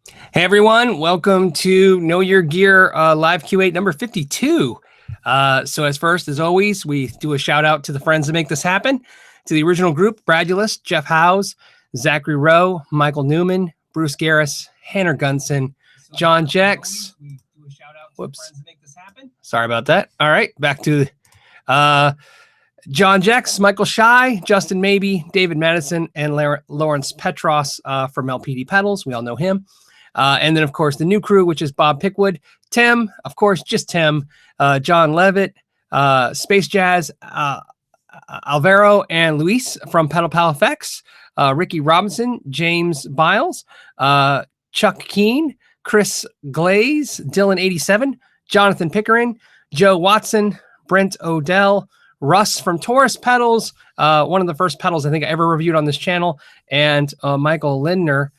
Hey everyone, welcome to Know Your Gear Live Q8 number 52. So as always, we do a shout out to the friends that make this happen, to the original group, Bradulus, Jeff Howes, Zachary Rowe, Michael Newman, Bruce Garris, Hannah Gunson, John Jex. Whoops. Sorry about that. All right, back to John Jex, Michael Shy, Justin Maybe, David Madison, and Lawrence Petros from LPD Pedals. We all know him. And then, of course, the new crew, which is Bob Pickwood, Tim, of course, just Tim, John Levitt, Space Jazz, Alvaro, and Luis from Pedal Pal Effects, Ricky Robinson, James Biles, Chuck Keene, Chris Glaze, Dylan87, Jonathan Pickering, Joe Watson, Brent Odell, Russ from Taurus Pedals, one of the first pedals I think I ever reviewed on this channel, and Michael Lindner.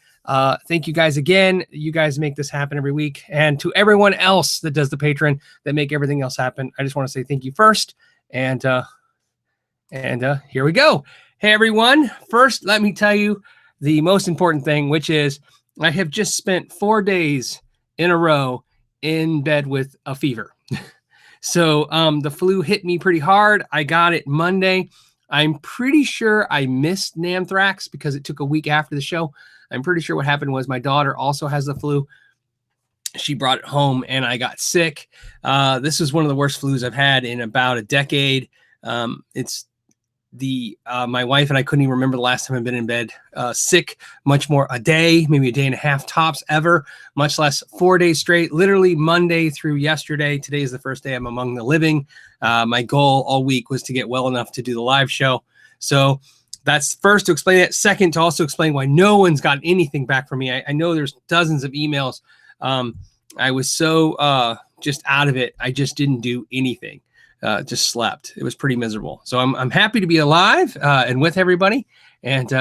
Thank you guys again. You guys make this happen every week. And to everyone else that does the Patreon that make everything else happen, I just want to say thank you first. And here we go. Hey, everyone. First, let me tell you the most important thing, which is I have just spent 4 days in a row in bed with a fever. So the flu hit me pretty hard. I got it Monday. I'm pretty sure I missed NAMM because it took a week after the show. I'm pretty sure what happened was my daughter also has the flu. She brought it home and I got sick. This is one of the worst flus I've had in about a decade. It's my wife and I couldn't even remember the last time I've been in bed sick, much more a day, maybe a day and a half tops ever, much less 4 days straight, literally Monday through yesterday. Today is the first day I'm among the living. My goal all week was to get well enough to do the live show. So that's first to explain it. Second, to also explain why no one's gotten anything back from me. I know there's dozens of emails. I was so just out of it. I just didn't do anything. Just slept. It was pretty miserable. So I'm happy to be alive and with everybody. And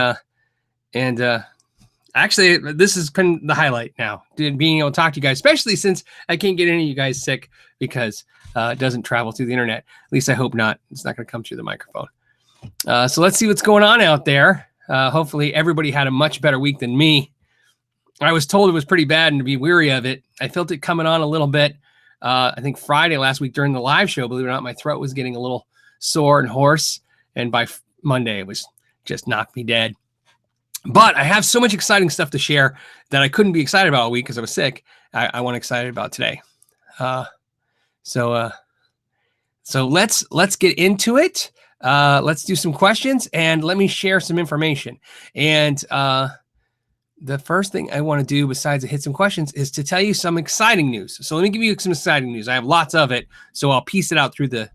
actually, this has been the highlight now, being able to talk to you guys, especially since I can't get any of you guys sick because it doesn't travel through the internet. At least I hope not. It's not going to come through the microphone. So let's see what's going on out there. Hopefully everybody had a much better week than me. I was told it was pretty bad and to be weary of it. I felt it coming on a little bit. I think Friday last week during the live show, believe it or not, my throat was getting a little sore and hoarse. And by Monday, it was just knocked me dead. But I have so much exciting stuff to share that I couldn't be excited about all week because I was sick. I want excited about today. So let's get into it. Let's do some questions and let me share some information. And the first thing I want to do besides hit some questions is to tell you some exciting news. So let me give you some exciting news. I have lots of it, so I'll piece it out through the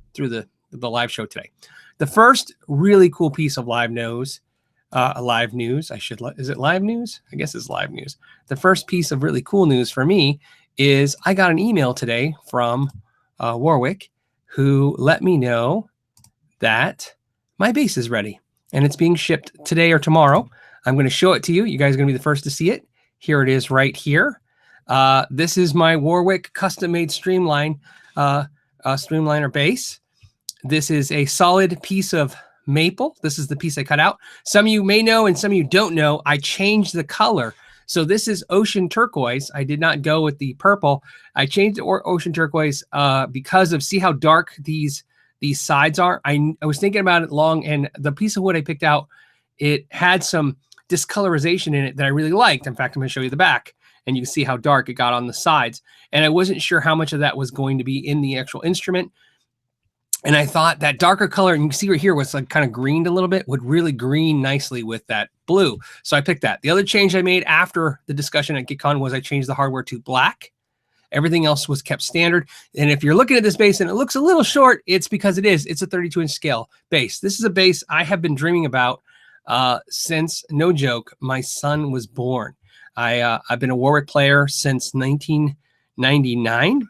live show today. The first really cool piece of live news, is it live news? I guess it's live news. The first piece of really cool news for me is I got an email today from WARWICK who let me know that my bass is ready and it's being shipped today or tomorrow. I'm going to show it to you. You guys are going to be the first to see it. Here it is right here. This is my WARWICK custom-made Streamliner bass. This is a solid piece of maple. This is the piece I cut out. Some of you may know and some of you don't know, I changed the color. So this is ocean turquoise. I did not go with the purple. I changed the ocean turquoise because of, see how dark these sides are? I was thinking about it long, and the piece of wood I picked out, it had some discolorization in it that I really liked. In fact, I'm going to show you the back, and you can see how dark it got on the sides. And I wasn't sure how much of that was going to be in the actual instrument. And I thought that darker color, and you can see right here, was like kind of greened a little bit, would really green nicely with that blue. So I picked that. The other change I made after the discussion at GitCon was I changed the hardware to black. Everything else was kept standard. And if you're looking at this bass and it looks a little short, it's because it is. It's a 32-inch scale bass. This is a bass I have been dreaming about since, no joke, my son was born. I've been a WARWICK player since 1999.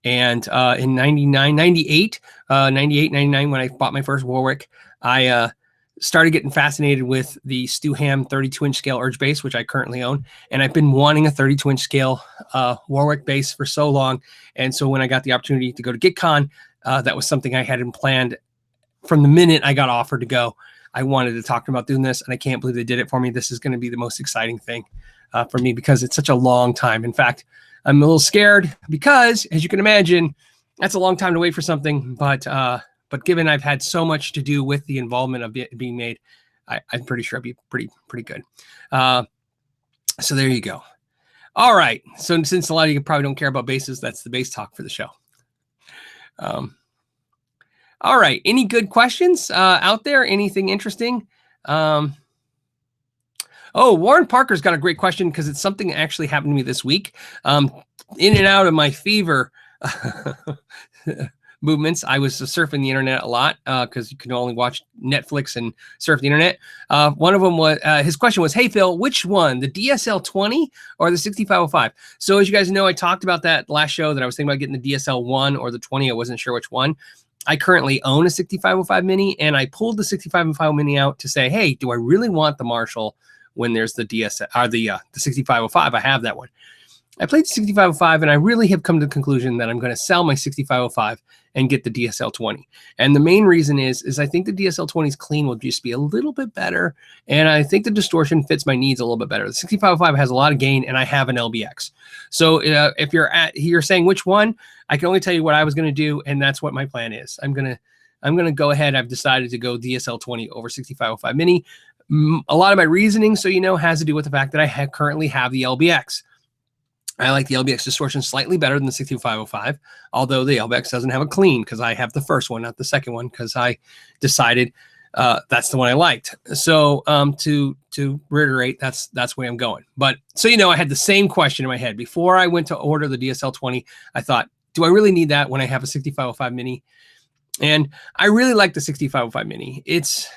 And in 98, 99, when I bought my first WARWICK, I started getting fascinated with the Stu Ham 32-inch scale urge bass, which I currently own. And I've been wanting a 32-inch scale WARWICK bass for so long. And so when I got the opportunity to go to GitCon, that was something I hadn't planned from the minute I got offered to go. I wanted to talk about doing this, and I can't believe they did it for me. This is going to be the most exciting thing for me because it's such a long time. In fact, I'm a little scared because, as you can imagine, that's a long time to wait for something. But given I've had so much to do with the involvement of it being made, I'm pretty sure it'd be pretty good. So there you go. All right. So since a lot of you probably don't care about basses, that's the bass talk for the show. All right. Any good questions out there? Anything interesting? Oh, Warren Parker's got a great question because it's something that actually happened to me this week. In and out of my fever movements, I was surfing the internet a lot because you can only watch Netflix and surf the internet. One of them was, his question was, hey, Phil, which one, the DSL-20 or the 6505? So as you guys know, I talked about that last show that I was thinking about getting the DSL-1 or the 20. I wasn't sure which one. I currently own a 6505 Mini, and I pulled the 6505 Mini out to say, hey, do I really want the Marshall when there's the DSL or the 6505? I have that one. I played the 6505, and I really have come to the conclusion that I'm going to sell my 6505 and get the DSL-20. And the main reason is I think the DSL-20's clean will just be a little bit better, and I think the distortion fits my needs a little bit better. The 6505 has a lot of gain, and I have an LBX. So if you're saying which one, I can only tell you what I was going to do, and that's what my plan is. I'm gonna go ahead. I've decided to go DSL-20 over 6505 Mini. A lot of my reasoning, so you know, has to do with the fact that I currently have the LBX. I like the LBX distortion slightly better than the 6505, although the LBX doesn't have a clean because I have the first one, not the second one, because I decided that's the one I liked. So to reiterate, that's the way I'm going. But so you know, I had the same question in my head before I went to order the DSL-20. I thought, do I really need that when I have a 6505 Mini? And I really like the 6505 Mini. It's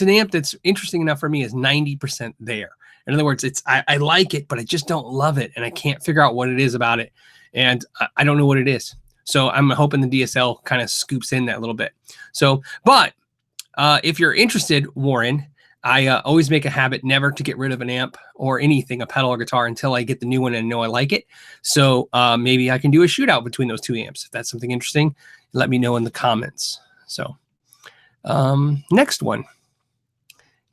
an amp that's interesting enough for me is 90% there. In other words, I like it, but I just don't love it, and I can't figure out what it is about it, and I don't know what it is. So I'm hoping the DSL kind of scoops in that little bit. So, but if you're interested, Warren, I always make a habit never to get rid of an amp or anything, a pedal or guitar, until I get the new one and know I like it. So maybe I can do a shootout between those two amps. If that's something interesting, let me know in the comments. So next one.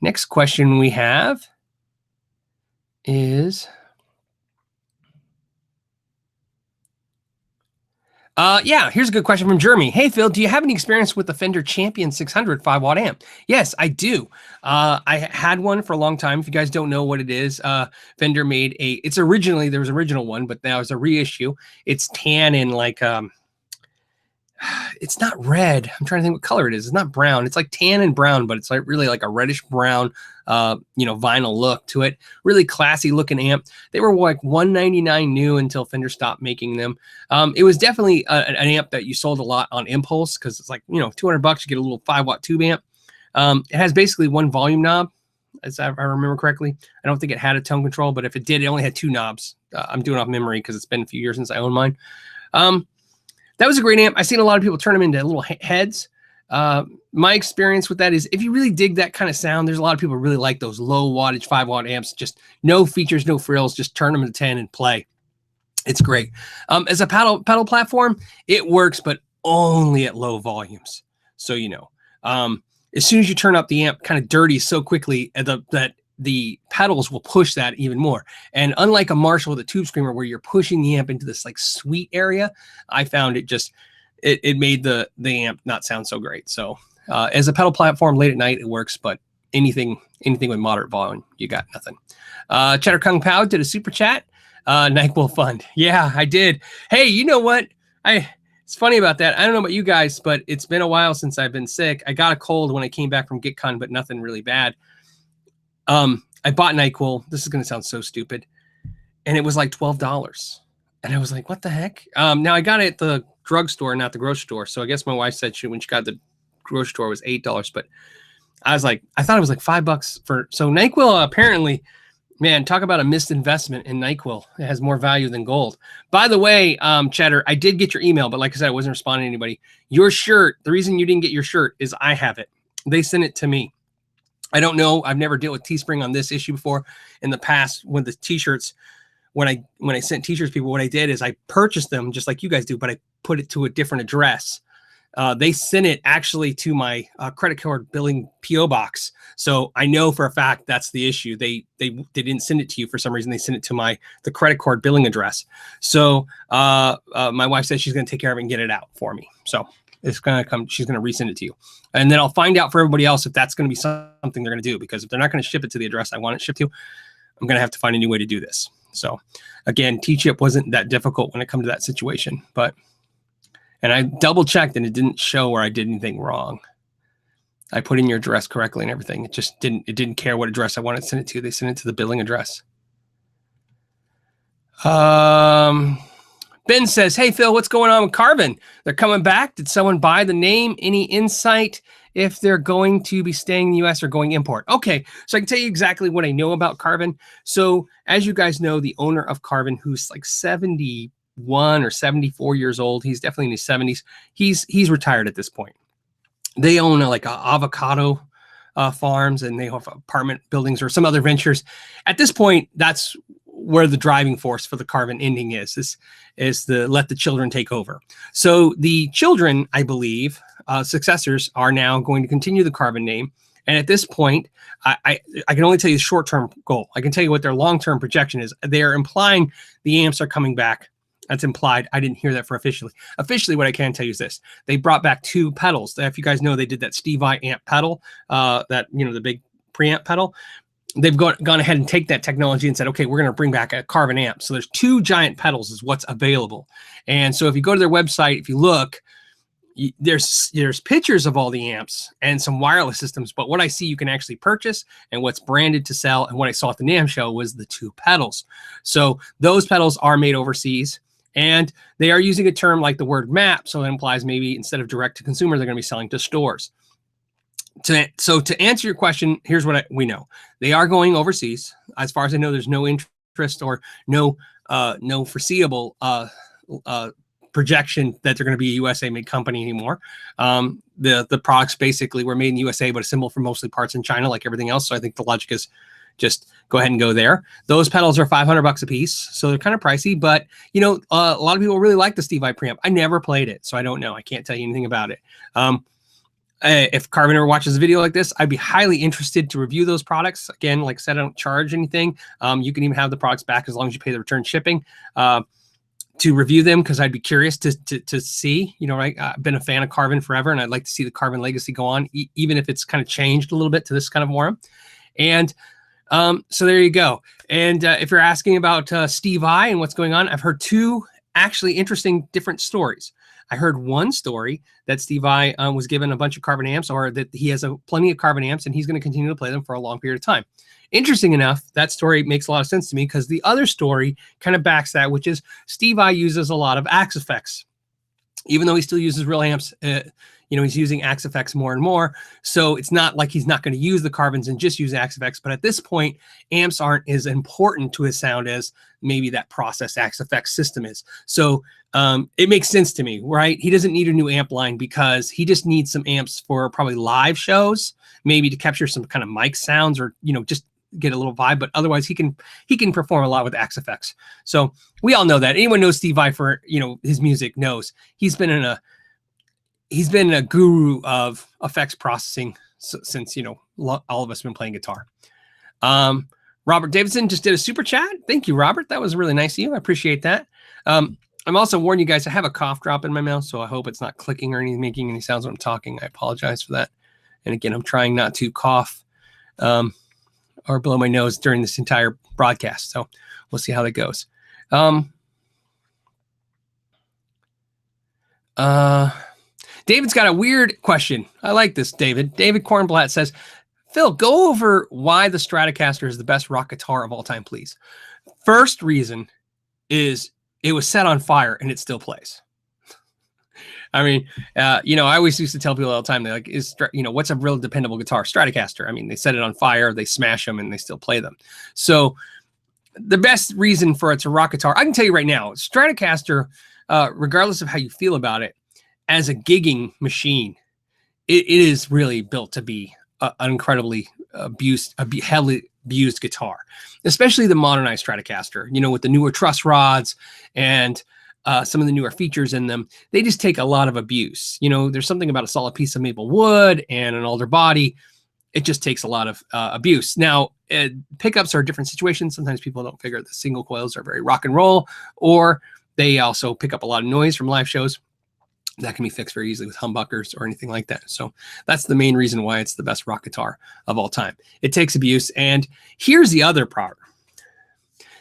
Next question we have is, yeah, here's a good question from Jeremy. Hey, Phil, do you have any experience with the Fender Champion 600 5-watt amp? Yes, I do. I had one for a long time. If you guys don't know what it is, Fender made there was original one, but now it's a reissue. It's tan and like, it's not red. I'm trying to think what color it is. It's not brown. It's like tan and brown, but it's like really like a reddish brown, vinyl look to it. Really classy looking amp. They were like $199 new until Fender stopped making them. It was definitely an amp that you sold a lot on impulse because it's like, $200 you get a little 5-watt tube amp. It has basically one volume knob, as I remember correctly. I don't think it had a tone control, but if it did, it only had 2 knobs. I'm doing off memory because it's been a few years since I owned mine. That was a great amp. I've seen a lot of people turn them into little heads. My experience with that is if you really dig that kind of sound, there's a lot of people who really like those low wattage 5-watt amps, just no features, no frills, just turn them into 10 and play. It's great. As a pedal platform, it works, but only at low volumes. So, as soon as you turn up the amp kind of dirty so quickly that the pedals will push that even more. And unlike a Marshall with a tube screamer where you're pushing the amp into this like sweet area, I found it made the amp not sound so great. So as a pedal platform late at night, it works, but anything with moderate volume, you got nothing. Cheddar Kung Pao did a super chat. NyQuil Fund. Yeah, I did. Hey, you know what? It's funny about that. I don't know about you guys, but it's been a while since I've been sick. I got a cold when I came back from GitCon, but nothing really bad. I bought NyQuil. This is going to sound so stupid. And it was like $12. And I was like, what the heck? Now I got it at the drugstore, not the grocery store. So I guess my wife said when she got the grocery store it was $8, but I thought it was like $5 so NyQuil apparently, man, talk about a missed investment in NyQuil. It has more value than gold. By the way, Cheddar, I did get your email, but like I said, I wasn't responding to anybody. Your shirt, the reason you didn't get your shirt is I have it. They sent it to me. I don't know. I've never dealt with Teespring on this issue before. In the past, when the t-shirts, when I sent t-shirts to people, what I did is I purchased them just like you guys do, but I put it to a different address. they sent it actually to my credit card billing PO box. So I know for a fact that's the issue. They didn't send it to you for some reason. They sent it to the credit card billing address. So my wife said she's going to take care of it and get it out for me. So it's going to come. She's going to resend it to you, and then I'll find out for everybody else if that's going to be something they're going to do. Because if they're not going to ship it to the address I want it shipped to, I'm going to have to find a new way to do this. So again, T-chip wasn't that difficult when it comes to that situation, and I double checked and it didn't show where I did anything wrong. I put in your address correctly and everything. It just didn't care what address I wanted to send it to. They sent it to the billing address. Ben says, hey, Phil, what's going on with Carvin? They're coming back. Did someone buy the name? Any insight if they're going to be staying in the U.S. or going import? Okay, so I can tell you exactly what I know about Carvin. So as you guys know, the owner of Carvin, who's like 71 or 74 years old, he's definitely in his 70s. He's retired at this point. They own like avocado farms, and they have apartment buildings or some other ventures. At this point, that's where the driving force for the Carvin ending is the let the children take over. So the children, I believe, successors are now going to continue the Carvin name. And at this point, I can only tell you the short-term goal. I can tell you what their long-term projection is. They are implying the amps are coming back. That's implied. I didn't hear that for officially. Officially, what I can tell you is this. They brought back 2 pedals. If you guys know, they did that Steve I amp pedal, that, the big preamp pedal. They've gone ahead and take that technology and said, okay, we're going to bring back a Carvin amp. So there's 2 giant pedals is what's available. And so if you go to their website, if you look, there's pictures of all the amps and some wireless systems. But what I see you can actually purchase and what's branded to sell and what I saw at the NAMM show was the 2 pedals. So those pedals are made overseas. And they are using a term like the word map. So it implies maybe instead of direct to consumer, they're going to be selling to stores. So to answer your question, here's what we know. They are going overseas. As far as I know, there's no interest or no foreseeable projection that they're going to be a USA-made company anymore. The products basically were made in the USA, but assembled for mostly parts in China like everything else. So I think the logic is just go ahead and go there. Those pedals are $500 a piece, so they're kind of pricey. But a lot of people really like the Steve I preamp. I never played it, so I don't know. I can't tell you anything about it. If Carvin ever watches a video like this, I'd be highly interested to review those products. Again, like I said, I don't charge anything. You can even have the products back as long as you pay the return shipping to review them, because I'd be curious to see. Right? I've been a fan of Carvin forever, and I'd like to see the Carvin legacy go on, even if it's kind of changed a little bit to this kind of forum. And so there you go. And if you're asking about Steve I and what's going on, I've heard 2 actually interesting different stories. I heard one story that Steve I was given a bunch of Carvin amps, or that he has plenty of Carvin amps and he's going to continue to play them for a long period of time. Interesting enough, that story makes a lot of sense to me, because the other story kind of backs that, which is Steve I uses a lot of Axe effects. Even though he still uses real amps, he's using Axe effects more and more. So it's not like he's not going to use the Carvins and just use Axe effects. But at this point, amps aren't as important to his sound as maybe that process Axe effects system is. So it makes sense to me, right? He doesn't need a new amp line because he just needs some amps for probably live shows, maybe to capture some kind of mic sounds, or, just get a little vibe. But otherwise he can perform a lot with Axe effects. So we all know that. Anyone knows Steve I for his music knows he's been a guru of effects processing since all of us have been playing guitar. Robert Davidson just did a super chat. Thank you, Robert. That was really nice of you. I appreciate that. I'm also warning you guys, I have a cough drop in my mouth, so I hope it's not clicking or anything, making any sounds when I'm talking. I apologize for that. And again, I'm trying not to cough or blow my nose during this entire broadcast. So we'll see how that goes. David's got a weird question. I like this, David. David Kornblatt says, Phil, go over why the Stratocaster is the best rock guitar of all time, please. First reason is it was set on fire and it still plays. I mean, I always used to tell people all the time, they're like, what's a real dependable guitar? Stratocaster. I mean, they set it on fire, they smash them, and they still play them. So the best reason for it's a rock guitar, I can tell you right now, Stratocaster, regardless of how you feel about it, as a gigging machine, it is really built to be an incredibly heavily abused guitar, especially the modernized Stratocaster, with the newer truss rods and some of the newer features in them, they just take a lot of abuse. You know, there's something about a solid piece of maple wood and an older body. It just takes a lot of abuse. Now, pickups are different situations. Sometimes people don't figure the single coils are very rock and roll, or they also pick up a lot of noise from live shows. That can be fixed very easily with humbuckers or anything like that. So that's the main reason why it's the best rock guitar of all time. It takes abuse. And here's the other part.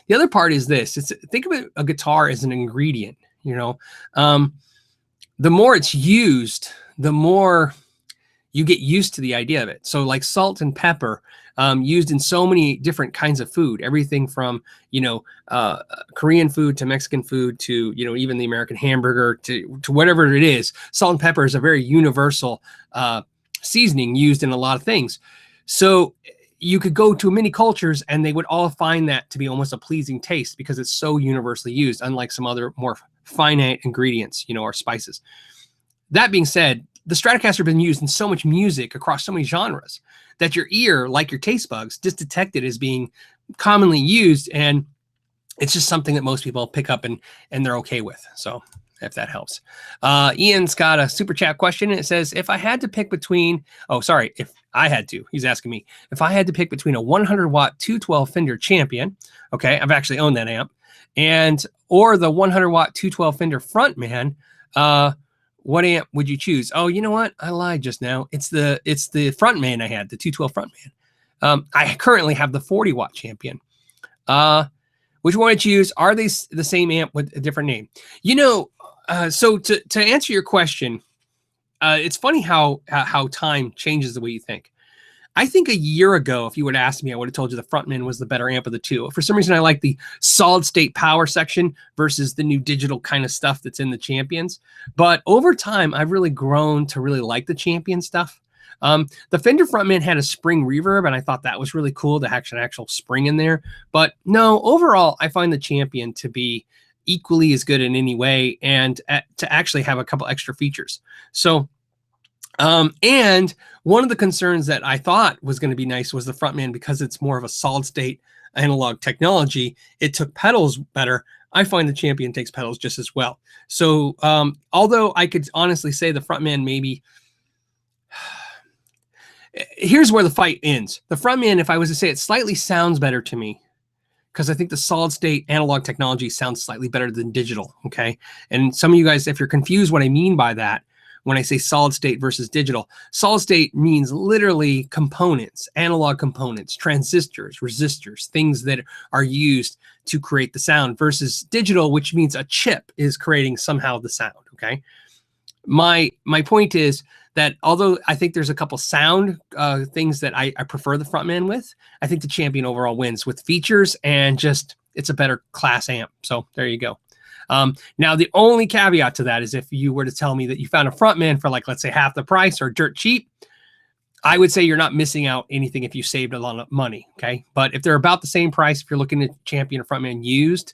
The other part is this. Think of a guitar as an ingredient, you know. The more it's used, the more you get used to the idea of it. So like salt and pepper, used in so many different kinds of food, everything from, you know, Korean food to Mexican food to, you know, even the American hamburger to whatever it is. Salt and pepper is a very universal seasoning used in a lot of things. So you could go to many cultures and they would all find that to be almost a pleasing taste because it's so universally used, unlike some other more finite ingredients, you know, or spices. That being said, the Stratocaster has been used in so much music across so many genres that your ear, like your taste buds, just detect it as being commonly used. And it's just something that most people pick up and they're okay with. So if that helps. Ian's got a super chat question. And it says, if I had to pick between, if I had to, he's asking me, if I had to pick between a 100 watt 212 Fender Champion, okay, I've actually owned that amp, or the 100 watt 212 Fender Frontman, what amp would you choose? Oh, you know what? I lied just now. It's the Frontman I had, the 212 Frontman. I currently have the 40 watt Champion. Which one would you use? Are they the same amp with a different name? You know, so to answer your question, it's funny how time changes the way you think. I think a year ago, if you would ask me, I would have told you the Frontman was the better amp of the two. For some reason, I like the solid state power section versus the new digital kind of stuff that's in the Champions. But over time, I've really grown to really like the Champion stuff. The Fender Frontman had a spring reverb, and I thought that was really cool to have an actual spring in there. But no, overall, I find the Champion to be equally as good in any way and to actually have a couple extra features. So, and one of the concerns that I thought was going to be nice was the Frontman, because it's more of a solid state analog technology. It took pedals better. I find the Champion takes pedals just as well. So, although I could honestly say the Frontman maybe, here's where the fight ends. The Frontman, if I was to say it, slightly sounds better to me, because I think the solid state analog technology sounds slightly better than digital. Okay. And some of you guys, if you're confused what I mean by that, when I say solid state versus digital, solid state means literally components, analog components, transistors, resistors, things that are used to create the sound, versus digital, which means a chip is creating somehow the sound. Okay. My point is that although I think there's a couple sound things that I prefer the Frontman with, I think the Champion overall wins with features and just, it's a better class amp. So there you go. Now, the only caveat to that is if you were to tell me that you found a Frontman for, like, let's say half the price or dirt cheap, I would say you're not missing out anything if you saved a lot of money. Okay. But if they're about the same price, if you're looking at Champion or Frontman used,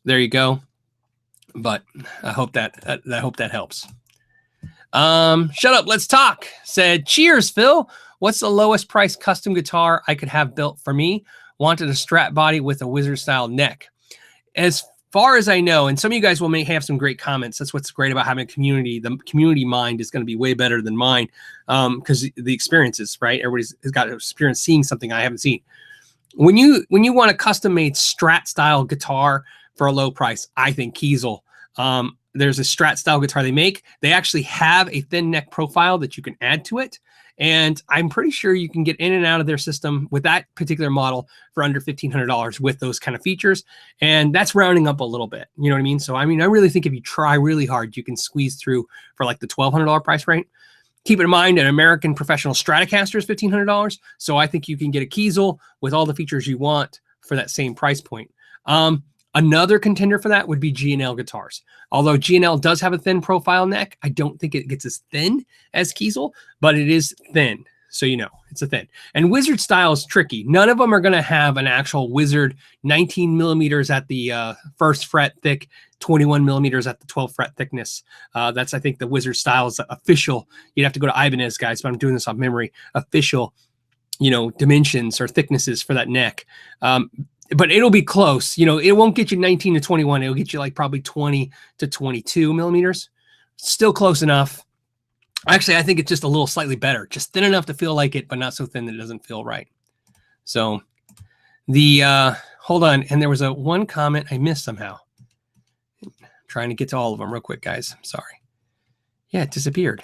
there you go. But I hope that helps. Shut up, let's talk. Said, cheers, Phil. What's the lowest price custom guitar I could have built for me? Wanted a Strat body with a wizard style neck. As far as I know, and some of you guys may have some great comments. That's what's great about having a community. The community mind is going to be way better than mine, because the experiences, right? Everybody's has got experience seeing something I haven't seen. When you want a custom made Strat style guitar for a low price, I think Kiesel. There's a Strat style guitar they make. They actually have a thin neck profile that you can add to it. And I'm pretty sure you can get in and out of their system with that particular model for under $1,500 with those kind of features. And that's rounding up a little bit. You know what I mean? So, I mean, I really think if you try really hard, you can squeeze through for like the $1,200 price range. Keep in mind, an American professional Stratocaster is $1,500. So I think you can get a Kiesel with all the features you want for that same price point. Another contender for that would be G&L guitars. Although G&L does have a thin profile neck, I don't think it gets as thin as Kiesel, but it is thin. So, you know, it's a thin. And Wizard style is tricky. None of them are going to have an actual Wizard 19 millimeters at the first fret thick, 21 millimeters at the 12th fret thickness. That's, I think, the Wizard style is official. You'd have to go to Ibanez, guys, but I'm doing this off memory. Official, you know, dimensions or thicknesses for that neck. but it'll be close. You know, it won't get you 19 to 21. It'll get you like probably 20 to 22 millimeters. Still close enough. Actually, I think it's just a little slightly better, just thin enough to feel like it, but not so thin that it doesn't feel right. So the, hold on. And there was one comment I missed somehow. I'm trying to get to all of them real quick, guys. I'm sorry. Yeah, it disappeared.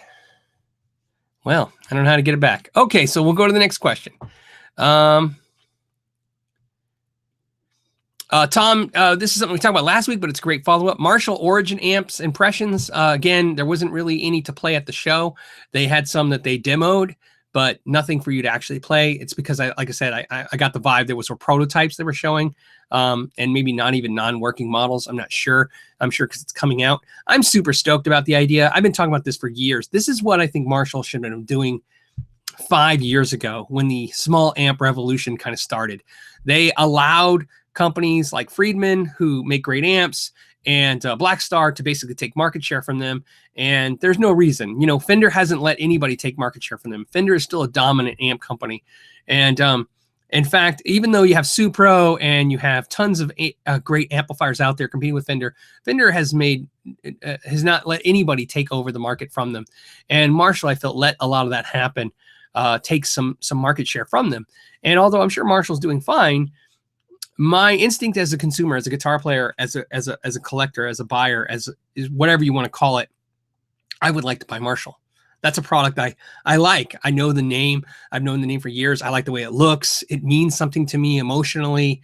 Well, I don't know how to get it back. Okay, so we'll go to the next question. Tom, this is something we talked about last week, but it's a great follow-up. Marshall Origin amps impressions. Again, there wasn't really any to play at the show. They had some that they demoed, but nothing for you to actually play. It's because, like I said, I got the vibe there was some prototypes they were showing, and maybe not even non-working models. I'm not sure. I'm sure because it's coming out. I'm super stoked about the idea. I've been talking about this for years. This is what I think Marshall should have been doing 5 years ago when the small amp revolution kind of started. They allowed companies like Friedman, who make great amps, and Blackstar to basically take market share from them. And there's no reason, you know, Fender hasn't let anybody take market share from them. Fender is still a dominant amp company. And in fact, even though you have Supro and you have tons of great amplifiers out there competing with Fender, Fender has not let anybody take over the market from them. And Marshall, I felt, let a lot of that happen, take some market share from them. And although I'm sure Marshall's doing fine, my instinct as a consumer, as a guitar player, as a collector, as a buyer, is whatever you want to call it, I would like to buy Marshall. That's a product I like. I know the name. I've known the name for years. I like the way it looks. It means something to me emotionally.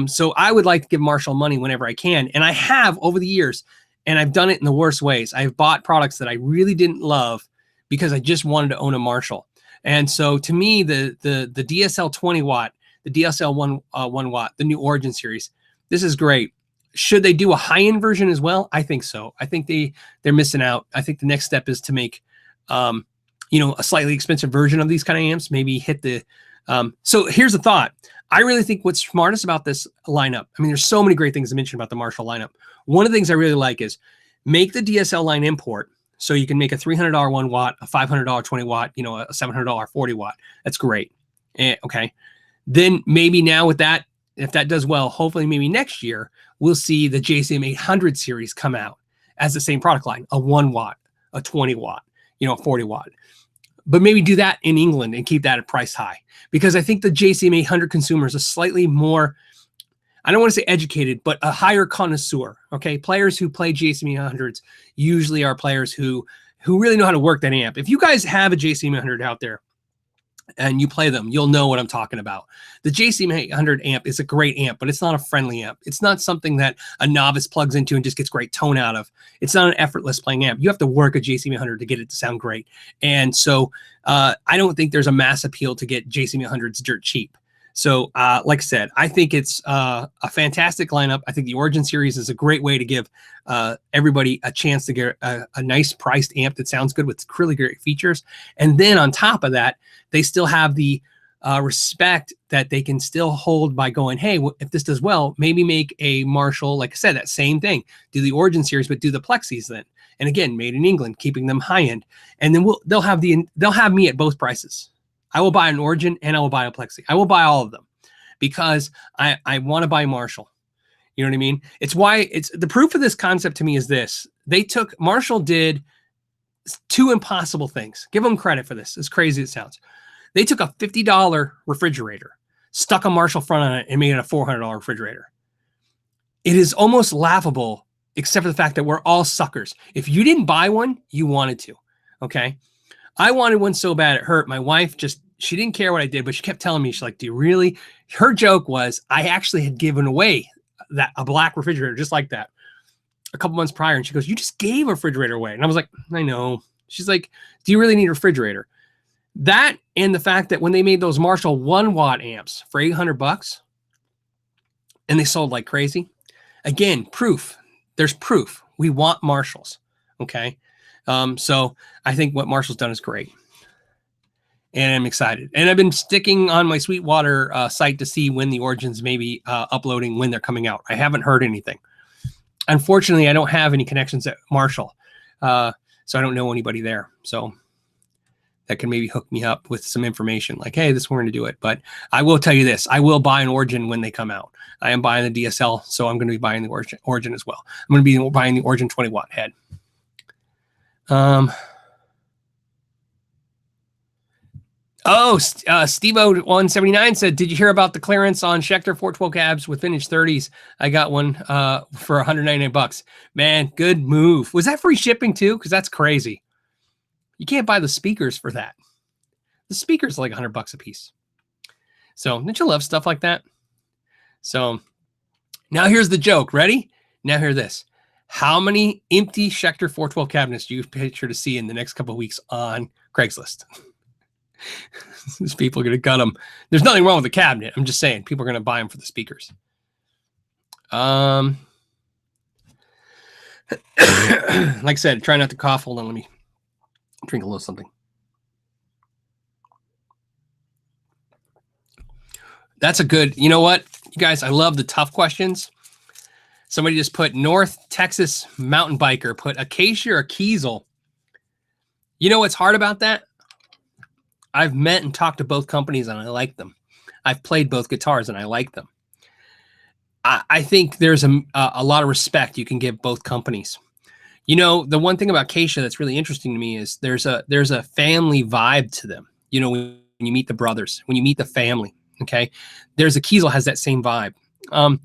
So I would like to give Marshall money whenever I can. And I have over the years, and I've done it in the worst ways. I've bought products that I really didn't love because I just wanted to own a Marshall. And so to me, the DSL 20 watt, the DSL 1 watt, the new Origin series, this is great. Should they do a high-end version as well? I think so. I think they're missing out. I think the next step is to make, you know, a slightly expensive version of these kind of amps. Maybe hit the. So here's the thought. I really think what's smartest about this lineup. I mean, there's so many great things to mention about the Marshall lineup. One of the things I really like is make the DSL line import. So you can make a $300 1 watt, a $500 20 watt, you know, a $700 40 watt. That's great. Okay. Then maybe now with that, if that does well, hopefully maybe next year, we'll see the JCM 800 series come out as the same product line, a 1 watt, a 20 watt, you know, a 40 watt. But maybe do that in England and keep that at price high. Because I think the JCM 800 consumers are slightly more, I don't want to say educated, but a higher connoisseur, okay? Players who play JCM 800s usually are players who really know how to work that amp. If you guys have a JCM 800 out there, and you play them, you'll know what I'm talking about. The JCM 800 amp is a great amp, but it's not a friendly amp. It's not something that a novice plugs into and just gets great tone out of. It's not an effortless playing amp. You have to work a JCM 800 to get it to sound great. And so I don't think there's a mass appeal to get JCM 800s dirt cheap. So like I said, I think it's a fantastic lineup. I think the Origin series is a great way to give everybody a chance to get a nice priced amp that sounds good with really great features. And then on top of that, they still have the respect that they can still hold by going, hey, if this does well, maybe make a Marshall, like I said, that same thing. Do the Origin series, but do the Plexis then. And again, made in England, keeping them high end. And then they'll have me at both prices. I will buy an Origin and I will buy a Plexi. I will buy all of them because I want to buy Marshall. You know what I mean? It's why the proof of this concept to me is this. Marshall did two impossible things. Give them credit for this. As crazy as it sounds. They took a $50 refrigerator, stuck a Marshall front on it, and made it a $400 refrigerator. It is almost laughable, except for the fact that we're all suckers. If you didn't buy one, you wanted to. Okay? I wanted one so bad it hurt. My wife she didn't care what I did, but she kept telling me, she's like, do you really? Her joke was I actually had given away a black refrigerator just like that a couple months prior. And she goes, you just gave a refrigerator away. And I was like, I know. She's like, do you really need a refrigerator? That and the fact that when they made those Marshall 1 watt amps for $800 and they sold like crazy. Again, proof. There's proof. We want Marshalls. Okay. So I think what Marshall's done is great. And I'm excited. And I've been sticking on my Sweetwater site to see when the Origins may be uploading, when they're coming out. I haven't heard anything. Unfortunately, I don't have any connections at Marshall. So I don't know anybody there. So that can maybe hook me up with some information like, hey, this is where we're going to do it. But I will tell you this, I will buy an Origin when they come out. I am buying the DSL, so I'm going to be buying the Origin as well. I'm going to be buying the Origin 20 watt head. Steve-O179 said, did you hear about the clearance on Schecter 412 cabs with vintage 30s? I got one for $199. Man, good move. Was that free shipping too? Because that's crazy. You can't buy the speakers for that. The speakers are like $100 a piece. So don't you love stuff like that? So now here's the joke. Ready? Now hear this. How many empty Schecter 412 cabinets do you picture to see in the next couple of weeks on Craigslist? These people are going to gut them. There's nothing wrong with the cabinet. I'm just saying people are going to buy them for the speakers. Like I said, try not to cough. Hold on. Let me drink a little something. That's a good, you know what, you guys, I love the tough questions. Somebody just put North Texas mountain biker, put Acacia or Kiesel. You know what's hard about that? I've met and talked to both companies and I like them. I've played both guitars and I like them. I think there's a lot of respect you can give both companies. You know, the one thing about Acacia that's really interesting to me is there's a family vibe to them. You know, when you meet the brothers, when you meet the family, okay? There's a Kiesel has that same vibe. I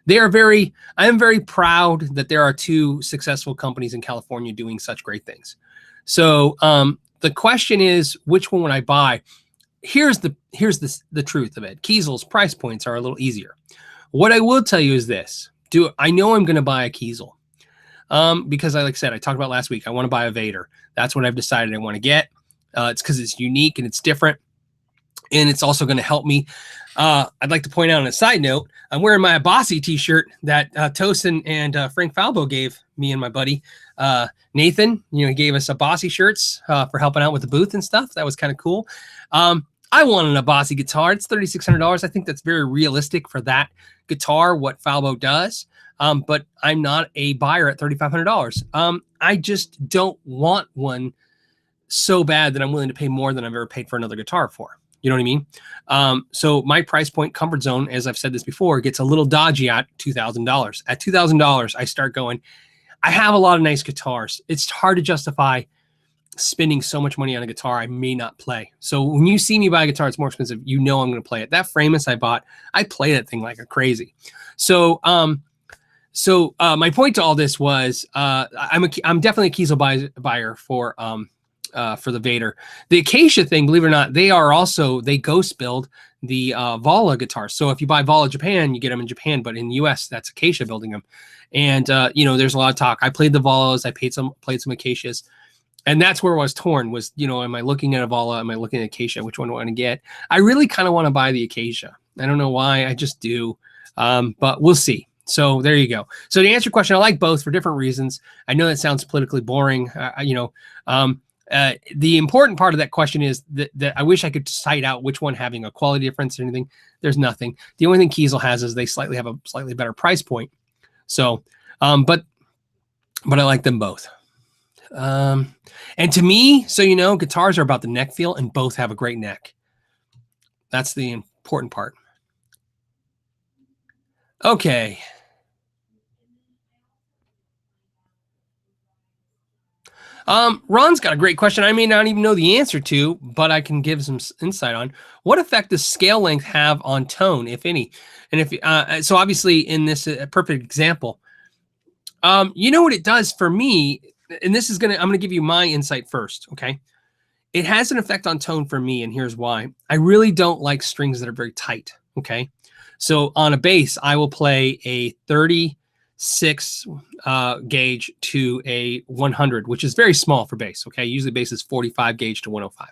am very proud that there are two successful companies in California doing such great things. So, the question is, which one would I buy? Here's the truth of it. Kiesel's price points are a little easier. What I will tell you is this. I know I'm going to buy a Kiesel because like I said, I talked about last week, I want to buy a Vader. That's what I've decided I want to get. It's because it's unique and it's different. And it's also going to help me. I'd like to point out on a side note, I'm wearing my Bossy t-shirt that Tosin and Frank Falbo gave me and my buddy Nathan. You know, he gave us a Bossy shirts for helping out with the booth and stuff. That was kind of cool. I wanted a Bossy guitar. It's $3,600. I think that's very realistic for that guitar, what Falbo does. But I'm not a buyer at $3,500. I just don't want one so bad that I'm willing to pay more than I've ever paid for another guitar for. You know what I mean? So my price point comfort zone, as I've said this before, gets a little dodgy at $2,000. At $2,000, I start going, I have a lot of nice guitars. It's hard to justify spending so much money on a guitar I may not play. So when you see me buy a guitar, it's more expensive. You know I'm going to play it. That Framus I bought, I play that thing like a crazy. So my point to all this was I'm definitely a Kiesel buyer for the Vader. The Acacia thing, believe it or not, they ghost build the Vala guitars. So if you buy Vala Japan, you get them in Japan, but in the US, that's Acacia building them. And you know, there's a lot of talk. I played the Valas, I played some Acacias, and that's where I was torn. Was, you know, am I looking at a Vala? Am I looking at Acacia? Which one do I want to get? I really kind of want to buy the Acacia. I don't know why. I just do, but we'll see. So there you go. So to answer your question, I like both for different reasons. I know that sounds politically boring. The important part of that question is that I wish I could cite out which one having a quality difference or anything. There's nothing. The only thing Kiesel has is they have a slightly better price point. So, but I like them both. And to me, so you know, guitars are about the neck feel, and both have a great neck. That's the important part. Okay. Ron's got a great question I may not even know the answer to, but I can give some insight on. What effect does scale length have on tone, if any? And if so obviously in this perfect example, you know what it does for me, and this is I'm gonna give you my insight first, okay? It has an effect on tone for me, and here's why. I really don't like strings that are very tight, okay? So on a bass, I will play a 36 gauge to a 100, which is very small for bass, okay? Usually bass is 45 gauge to 105.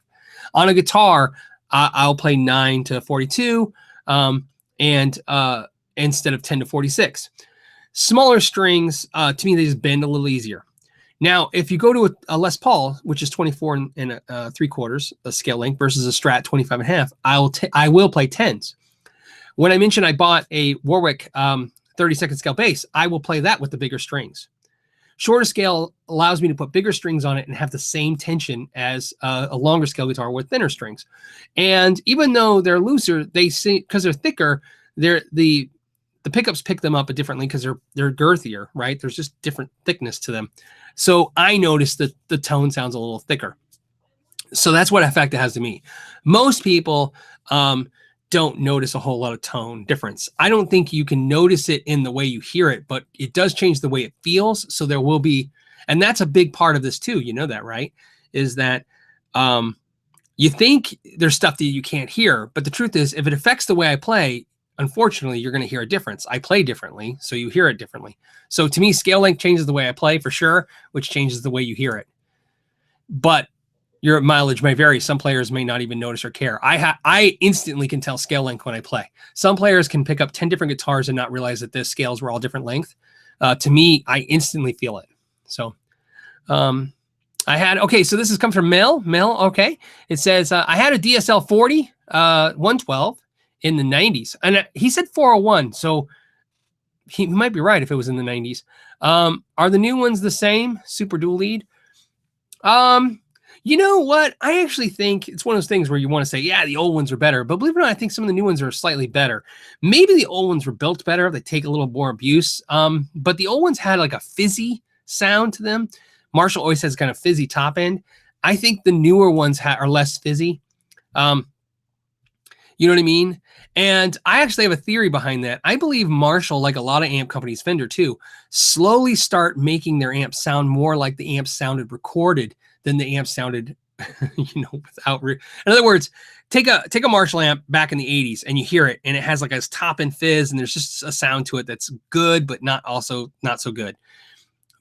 On a guitar, I'll play 9 to 42 and instead of 10 to 46. Smaller strings, to me, they just bend a little easier. Now, if you go to a Les Paul, which is 24 and 3/4 a scale length versus a Strat 25.5, I will play 10s. When I mentioned I bought a Warwick 32nd scale bass, I will play that with the bigger strings. Shorter scale allows me to put bigger strings on it and have the same tension as a longer scale guitar with thinner strings. And even though they're looser, they see, because they're thicker, the pickups pick them up differently because they're girthier, right? There's just different thickness to them. So I noticed that the tone sounds a little thicker. So that's what effect it has to me. Most people don't notice a whole lot of tone difference. I don't think you can notice it in the way you hear it, but it does change the way it feels. So there will be, and that's a big part of this too. You know that, right? Is that you think there's stuff that you can't hear, but the truth is, if it affects the way I play, unfortunately, you're going to hear a difference. I play differently, so you hear it differently. So to me, scale length changes the way I play for sure, which changes the way you hear it. But your mileage may vary. Some players may not even notice or care. I instantly can tell scale length when I play. Some players can pick up 10 different guitars and not realize that the scales were all different length. To me, I instantly feel it. So okay, so this has come from Mel. Okay. It says, I had a DSL 40, 112 in the 90s. And he said 401, so he might be right if it was in the 90s. Are the new ones the same? Super dual lead? You know what? I actually think it's one of those things where you want to say, yeah, the old ones are better. But believe it or not, I think some of the new ones are slightly better. Maybe the old ones were built better. They take a little more abuse. But the old ones had like a fizzy sound to them. Marshall always has kind of fizzy top end. I think the newer ones are less fizzy. You know what I mean? And I actually have a theory behind that. I believe Marshall, like a lot of amp companies, Fender too, slowly start making their amps sound more like the amps sounded recorded than the amp sounded, without. In other words, take a Marshall amp back in the 80s and you hear it and it has like a top end fizz and there's just a sound to it that's good, but not so good.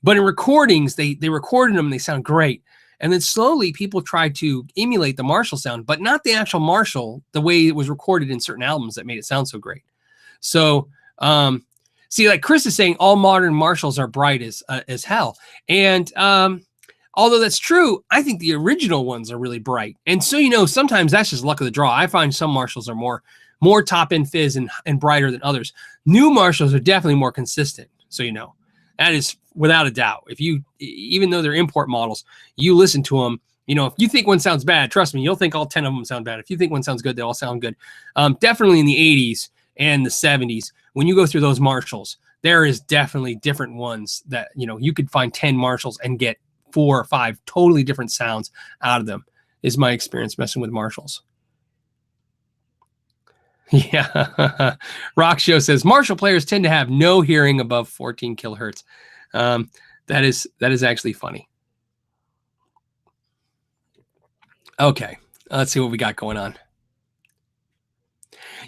But in recordings, they recorded them and they sound great. And then slowly people tried to emulate the Marshall sound, but not the actual Marshall, the way it was recorded in certain albums that made it sound so great. So, see, like Chris is saying, all modern Marshalls are bright as hell. And although that's true, I think the original ones are really bright. And so, sometimes that's just luck of the draw. I find some Marshalls are more top end fizz and brighter than others. New Marshalls are definitely more consistent. So, that is without a doubt. Even though they're import models, you listen to them, if you think one sounds bad, trust me, you'll think all 10 of them sound bad. If you think one sounds good, they all sound good. Definitely in the 80s and the 70s, when you go through those Marshalls, there is definitely different ones that, you could find 10 Marshalls and get 4 or 5 totally different sounds out of them, is my experience messing with Marshalls. Yeah. Rock Show says Marshall players tend to have no hearing above 14 kilohertz. That is actually funny. Okay. Let's see what we got going on.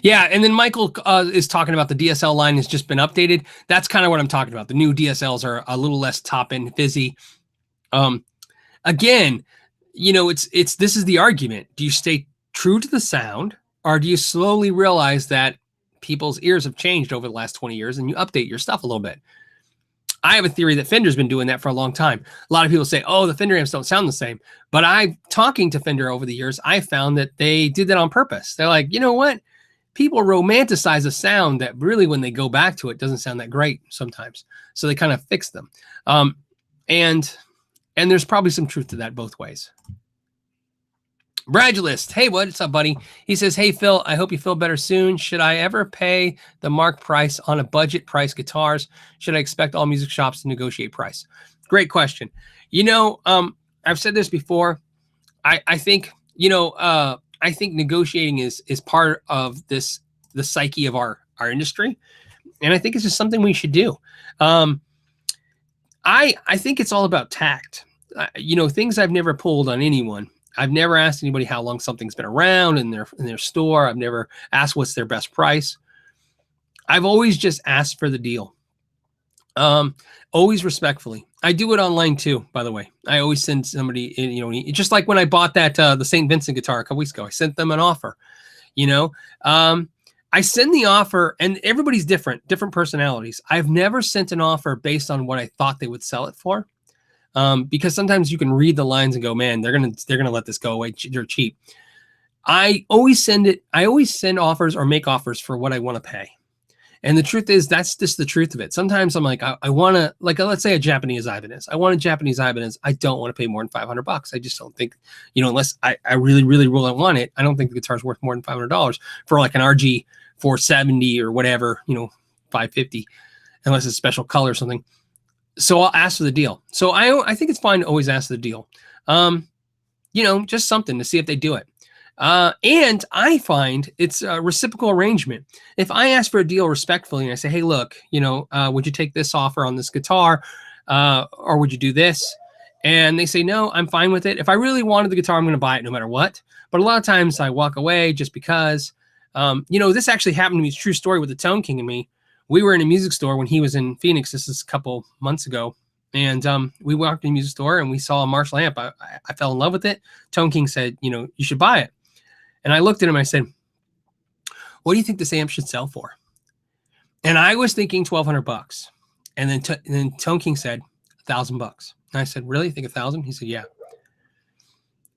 Yeah. And then Michael is talking about the DSL line has just been updated. That's kind of what I'm talking about. The new DSLs are a little less top end fizzy. Again, this is the argument. Do you stay true to the sound, or do you slowly realize that people's ears have changed over the last 20 years and you update your stuff a little bit? I have a theory that Fender's been doing that for a long time. A lot of people say, oh, the Fender amps don't sound the same. But talking to Fender over the years, I found that they did that on purpose. They're like, you know what? People romanticize a sound that really, when they go back to it, doesn't sound that great sometimes. So they kind of fix them. And there's probably some truth to that both ways. Bradulist, hey, what's up, buddy? He says, hey, Phil, I hope you feel better soon. Should I ever pay the mark price on a budget price guitars? Should I expect all music shops to negotiate price? Great question. I've said this before. I think negotiating is part of the psyche of our industry. And I think it's just something we should do. I think it's all about tact. Things I've never pulled on anyone. I've never asked anybody how long something's been around in their store. I've never asked what's their best price. I've always just asked for the deal. Always respectfully. I do it online too, by the way. I always send somebody, just like when I bought that the St. Vincent guitar a couple weeks ago, I sent them an offer. I send the offer, and everybody's different personalities. I've never sent an offer based on what I thought they would sell it for. Because sometimes you can read the lines and go, man, they're gonna let this go away. They're cheap. I always send offers or make offers for what I want to pay. And the truth is, that's just the truth of it. Sometimes I'm like, I want to, like, let's say a Japanese Ibanez. I want a Japanese Ibanez. I don't want to pay more than $500. I just don't think, unless I really, really, really want it, I don't think the guitar's worth more than $500 for like an RG 470 or whatever, 550, unless it's special color or something. So I'll ask for the deal. So I think it's fine to always ask the deal. Just something to see if they do it. And I find it's a reciprocal arrangement. If I ask for a deal respectfully and I say, hey, look, would you take this offer on this guitar? Or would you do this? And they say, no, I'm fine with it. If I really wanted the guitar, I'm going to buy it no matter what. But a lot of times I walk away just because, this actually happened to me. It's a true story with the Tone King and me. We were in a music store when he was in Phoenix. This is a couple months ago. And we walked in a music store and we saw a Marshall amp. I fell in love with it. Tone King said, you should buy it. And I looked at him and I said, what do you think this amp should sell for? And I was thinking $1,200. And then Tone King said $1,000. And I said, really? You think 1,000? He said, yeah.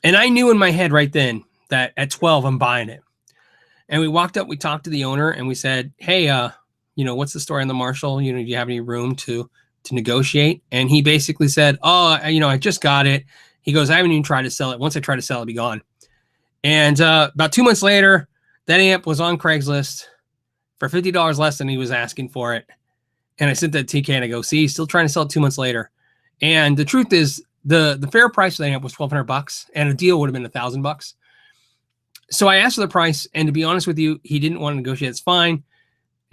And I knew in my head right then that at 12, I'm buying it. And we walked up, we talked to the owner and we said, hey, what's the story on the Marshall? Do you have any room to negotiate? And he basically said, oh, I just got it. He goes, I haven't even tried to sell it. Once I try to sell it, it'll be gone. And about 2 months later, that amp was on Craigslist for $50 less than he was asking for it. And I sent that to TK and I go, see, he's still trying to sell it 2 months later. And the truth is, the fair price of the amp was $1,200 and a deal would have been $1,000. So I asked for the price. And to be honest with you, he didn't want to negotiate. It's fine.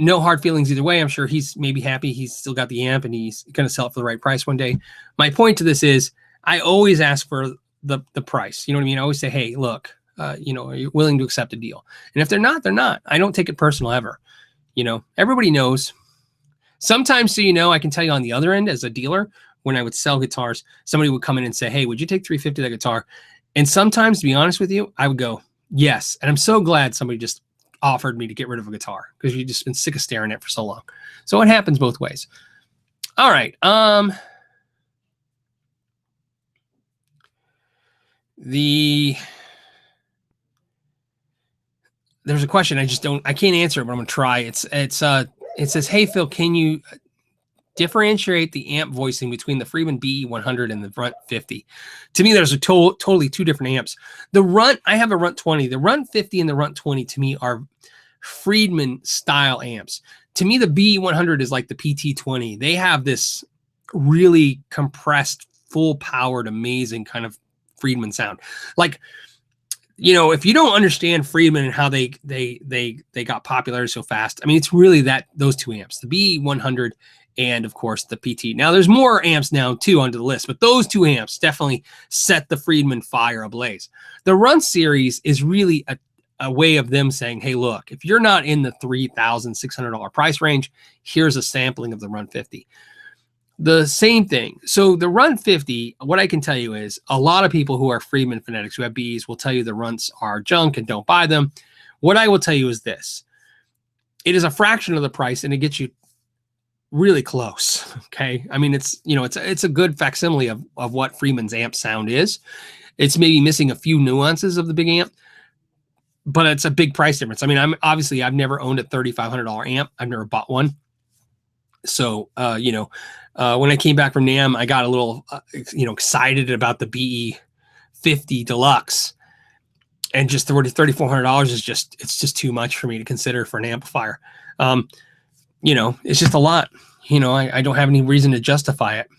No hard feelings either way. I'm sure he's maybe happy. He's still got the amp and he's going to sell it for the right price one day. My point to this is I always ask for the price. You know what I mean? I always say, hey, look, are you willing to accept a deal? And if they're not, they're not. I don't take it personal ever. Everybody knows. Sometimes, I can tell you on the other end as a dealer, when I would sell guitars, somebody would come in and say, hey, would you take $350 that guitar? And sometimes, to be honest with you, I would go, yes. And I'm so glad somebody just offered me to get rid of a guitar because you've just been sick of staring at it for so long. So it happens both ways. All right. There's a question I can't answer it, but I'm gonna try. It says, hey Phil, can you differentiate the amp voicing between the Freidman BE 100 and the Runt 50? To me, there's a totally two different amps. The Runt, I have a Runt 20. The Runt 50 and the Runt 20 to me are Friedman style amps. To me, the BE 100 is like the PT 20. They have this really compressed, full powered, amazing kind of Friedman sound. Like, if you don't understand Friedman and how they got popular so fast, I mean, it's really those two amps, the BE 100 and of course the PT. Now there's more amps now too onto the list, but those two amps definitely set the Friedman fire ablaze. The Runt series is really a way of them saying, hey, look, if you're not in the $3,600 price range, here's a sampling of the Runt 50. The same thing. So the Runt 50, what I can tell you is a lot of people who are Friedman fanatics who have BEs will tell you the Runts are junk and don't buy them. What I will tell you is this. It is a fraction of the price and it gets you really close. Okay. I mean, it's a good facsimile of what Friedman's amp sound is. It's maybe missing a few nuances of the big amp, but it's a big price difference. I mean, I've never owned a $3,500 amp. I've never bought one. So, when I came back from NAMM, I got a little, excited about the BE 50 Deluxe, and just $3,400 is it's just too much for me to consider for an amplifier. It's just a lot. I don't have any reason to justify it.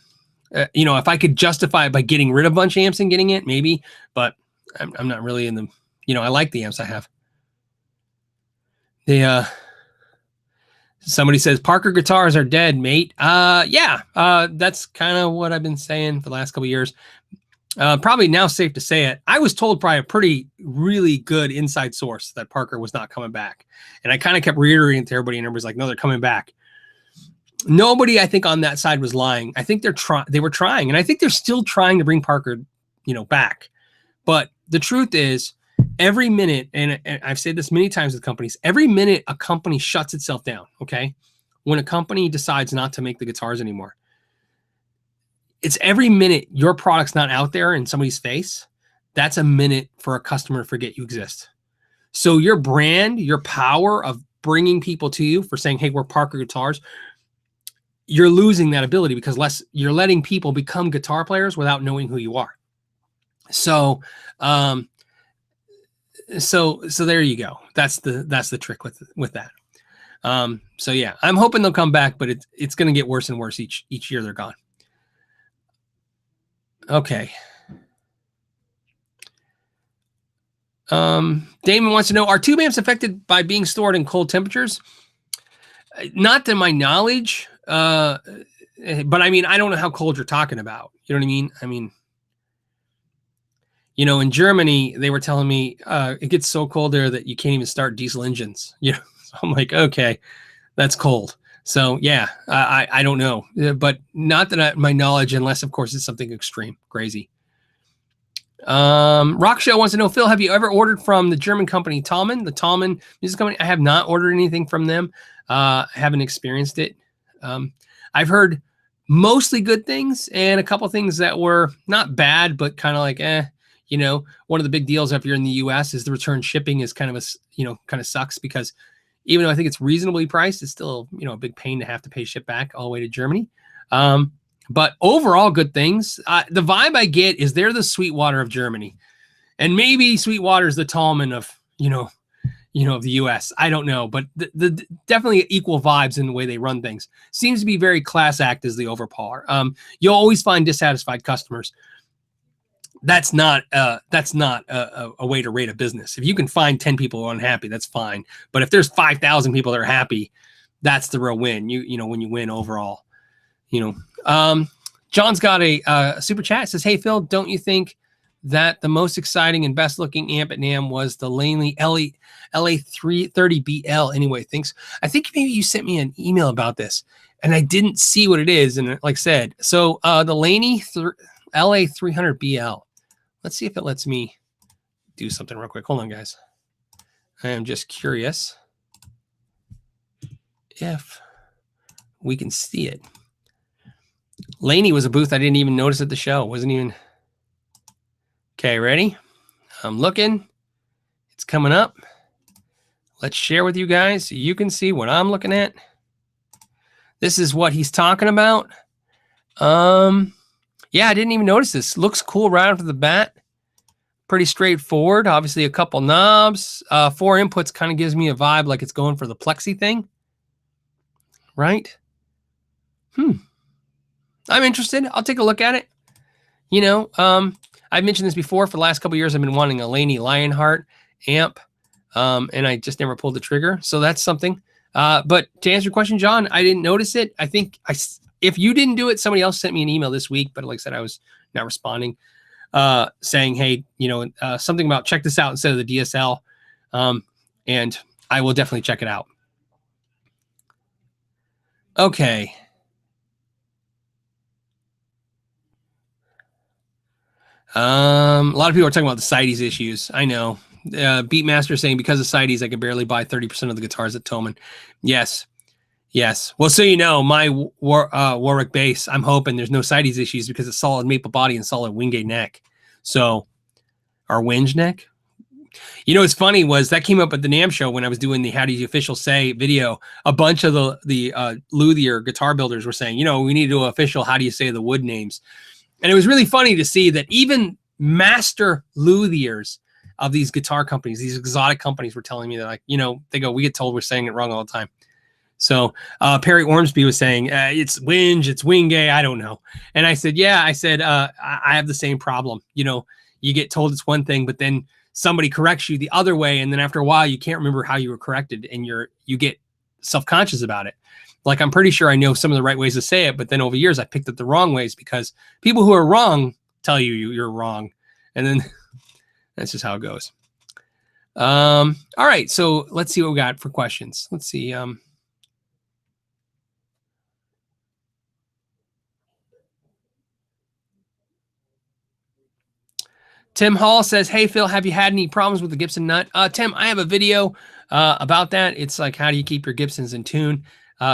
If I could justify it by getting rid of a bunch of amps and getting it, maybe, but I'm not really in the, I like the amps I have. Somebody says Parker guitars are dead, mate. Yeah, that's kind of what I've been saying for the last couple of years. Probably now safe to say it. I was told by a really good inside source that Parker was not coming back. And I kind of kept reiterating to everybody, and everybody's like, no, they're coming back. Nobody, I think, on that side was lying. I think they were trying, and I think they're still trying to bring Parker, back. But the truth is, every minute, and I've said this many times with companies, every minute a company shuts itself down, okay? When a company decides not to make the guitars anymore, it's every minute your product's not out there in somebody's face, that's a minute for a customer to forget you exist. So your brand, your power of bringing people to you for saying, hey, we're Parker Guitars, you're losing that ability because you're letting people become guitar players without knowing who you are. So, so there you go. That's the trick with that. So yeah, I'm hoping they'll come back, but it's going to get worse and worse each year they're gone. Okay. Damon wants to know, are tube amps affected by being stored in cold temperatures? Not to my knowledge. But I mean, I don't know how cold you're talking about. You know what I mean? I mean, you know, in Germany, they were telling me it gets so cold there that you can't even start diesel engines. You know, so I'm like, okay, that's cold. So yeah, I don't know, but not that my knowledge, unless of course it's something extreme, crazy. Rock Show wants to know, Phil, have you ever ordered from the German company Thomann, the Thomann music company? I have not ordered anything from them. I haven't experienced it. I've heard mostly good things and a couple things that were not bad, but kind of like, you know, one of the big deals if you're in the US is the return shipping is kind of kind of sucks because even though I think it's reasonably priced, it's still, you know, a big pain to have to pay ship back all the way to Germany. But overall good things. The vibe I get is they're the Sweetwater of Germany, and maybe Sweetwater is the Thomann of, of the US. I don't know, but the definitely equal vibes in the way they run things. Seems to be very class act as the overpower. You'll always find dissatisfied customers. That's not a way to rate a business. If you can find 10 people who are unhappy, that's fine. But if there's 5,000 people that are happy, that's the real win. You know, when you win overall, John's got a super chat. It says, hey, Phil, don't you think that the most exciting and best looking amp at NAMM was the Laney LA330BL? Anyway, I think maybe you sent me an email about this and I didn't see what it is. And like I said, so the Laney LA300BL, let's see if it lets me do something real quick. Hold on, guys. I am just curious if we can see it. Laney was a booth I didn't even notice at the show. Wasn't even. Okay, ready? I'm looking. It's coming up. Let's share with you guys so you can see what I'm looking at. This is what he's talking about. Yeah, I didn't even notice this. Looks cool right off the bat. Pretty straightforward. Obviously, a couple knobs. 4 inputs kind of gives me a vibe like it's going for the plexi thing. Right? I'm interested. I'll take a look at it. I've mentioned this before. For the last couple of years, I've been wanting a Laney Lionheart amp, and I just never pulled the trigger. So that's something. But to answer your question, John, I didn't notice it. I think if you didn't do it, somebody else sent me an email this week. But like I said, I was not responding, saying, hey, something about check this out instead of the DSL. And I will definitely check it out. Okay. A lot of people are talking about the CITES issues. I know. Beatmaster saying because of CITES, I can barely buy 30% of the guitars at Thomann. Yes. Well, so my Warwick bass, I'm hoping there's no CITES issues because it's solid maple body and solid Wingate neck. So, our whinge neck. What's funny was that came up at the NAMM show when I was doing the How Do You Official Say video. A bunch of the luthier guitar builders were saying, we need to do official How Do You Say the wood names. And it was really funny to see that even master luthiers of these guitar companies, these exotic companies were telling me that, like, they go, we get told we're saying it wrong all the time. So Perry Ormsby was saying, it's whinge, it's Wingate, I don't know. And I said, I have the same problem. You get told it's one thing, but then somebody corrects you the other way. And then after a while, you can't remember how you were corrected and you get self-conscious about it. Like, I'm pretty sure I know some of the right ways to say it, but then over years I picked up the wrong ways because people who are wrong tell you're wrong. And then that's just how it goes. All right. So let's see what we got for questions. Let's see. Tim Hall says, hey, Phil, have you had any problems with the Gibson Nut? Tim, I have a video about that. It's like, how do you keep your Gibsons in tune?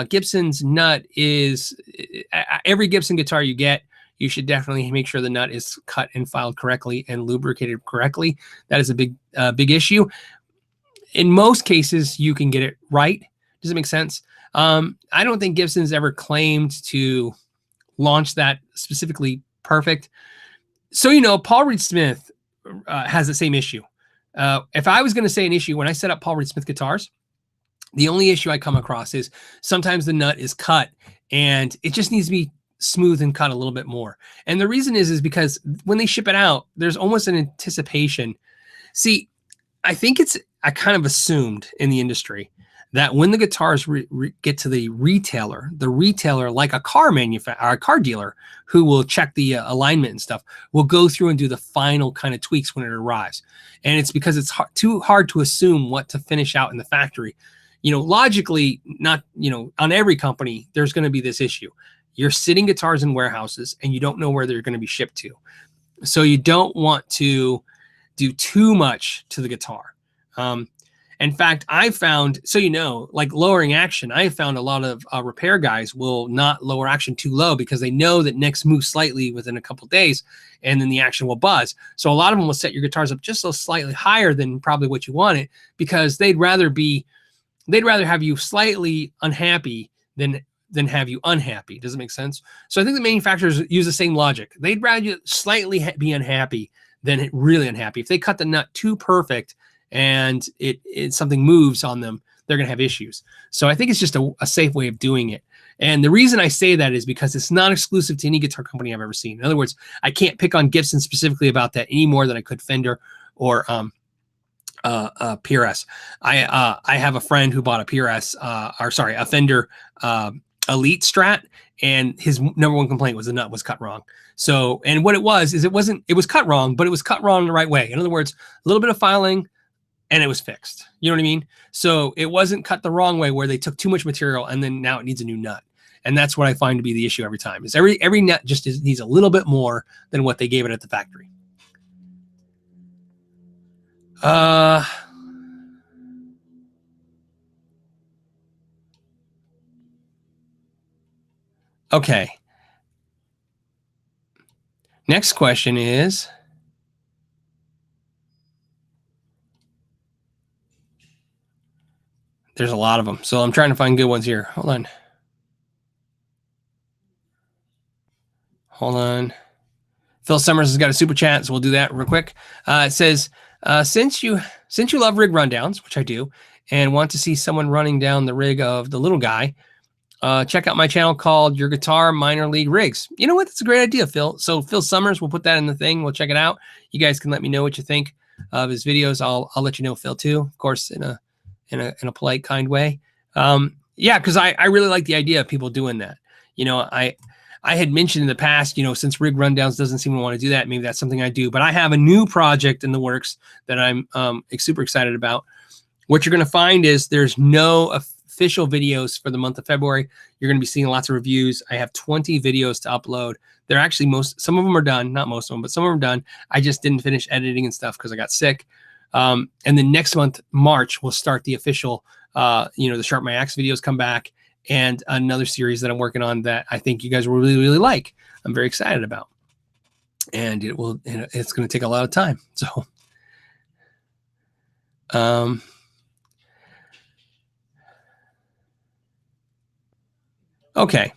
Gibson's nut is every Gibson guitar you get, you should definitely make sure the nut is cut and filed correctly and lubricated correctly. That is a big issue. in most cases, you can get it right. Does it make sense? I don't think Gibson's ever claimed to launch that specifically perfect. So, you know, Paul Reed Smith has the same issue. If I was going to say an issue, when I set up Paul Reed Smith guitars, the only issue I come across is sometimes the nut is cut and it just needs to be smooth and cut a little bit more. And the reason is because when they ship it out, there's almost an anticipation. See, I think I kind of assumed in the industry that when the guitars get to the retailer, like a car manufacturer, or a car dealer who will check the alignment and stuff, will go through and do the final kind of tweaks when it arrives. And it's because it's too hard to assume what to finish out in the factory. You know, logically, not, you know, on every company, there's going to be this issue. You're sitting guitars in warehouses and you don't know where they're going to be shipped to. So you don't want to do too much to the guitar. In fact, I found, so you know, like lowering action, I found a lot of repair guys will not lower action too low because they know that necks move slightly within a couple of days and then the action will buzz. So a lot of them will set your guitars up just so slightly higher than probably what you want it, because they'd rather have you slightly unhappy than have you unhappy. Does it make sense? So I think the manufacturers use the same logic. They'd rather you slightly be unhappy than really unhappy. If they cut the nut too perfect and something moves on them, they're going to have issues. So I think it's just a safe way of doing it. And the reason I say that is because it's not exclusive to any guitar company I've ever seen. In other words, I can't pick on Gibson specifically about that any more than I could Fender or PRS. I have a friend who bought a PRS, a Fender Elite Strat, and his number one complaint was the nut was cut wrong. So, and what it was cut wrong, but it was cut wrong the right way. In other words, a little bit of filing and it was fixed. You know what I mean? So it wasn't cut the wrong way where they took too much material and then now it needs a new nut. And that's what I find to be the issue every time, is every nut just needs a little bit more than what they gave it at the factory. Okay. Next question is, there's a lot of them, so I'm trying to find good ones here. Hold on. Phil Summers has got a super chat, so we'll do that real quick. It says, since you love rig rundowns, which I do, and want to see someone running down the rig of the little guy, check out my channel called Your Guitar Minor League Rigs. You know what? That's a great idea, Phil. So Phil Summers, we'll put that in the thing. We'll check it out. You guys can let me know what you think of his videos. I'll let you know, Phil, too, of course, in a polite, kind way. Yeah, because I really like the idea of people doing that. You know, I had mentioned in the past, you know, since Rig Rundowns doesn't seem to want to do that, maybe that's something I do. But I have a new project in the works that I'm super excited about. What you're going to find is there's no official videos for the month of February. You're going to be seeing lots of reviews. I have 20 videos to upload. They're actually some of them are done, not most of them, but some of them are done. I just didn't finish editing and stuff because I got sick. And then next month, March, we'll start the official, the Sharp My Axe videos come back, and another series that I'm working on that I think you guys will really, really like. I'm very excited about. And it's going to take a lot of time. So, okay.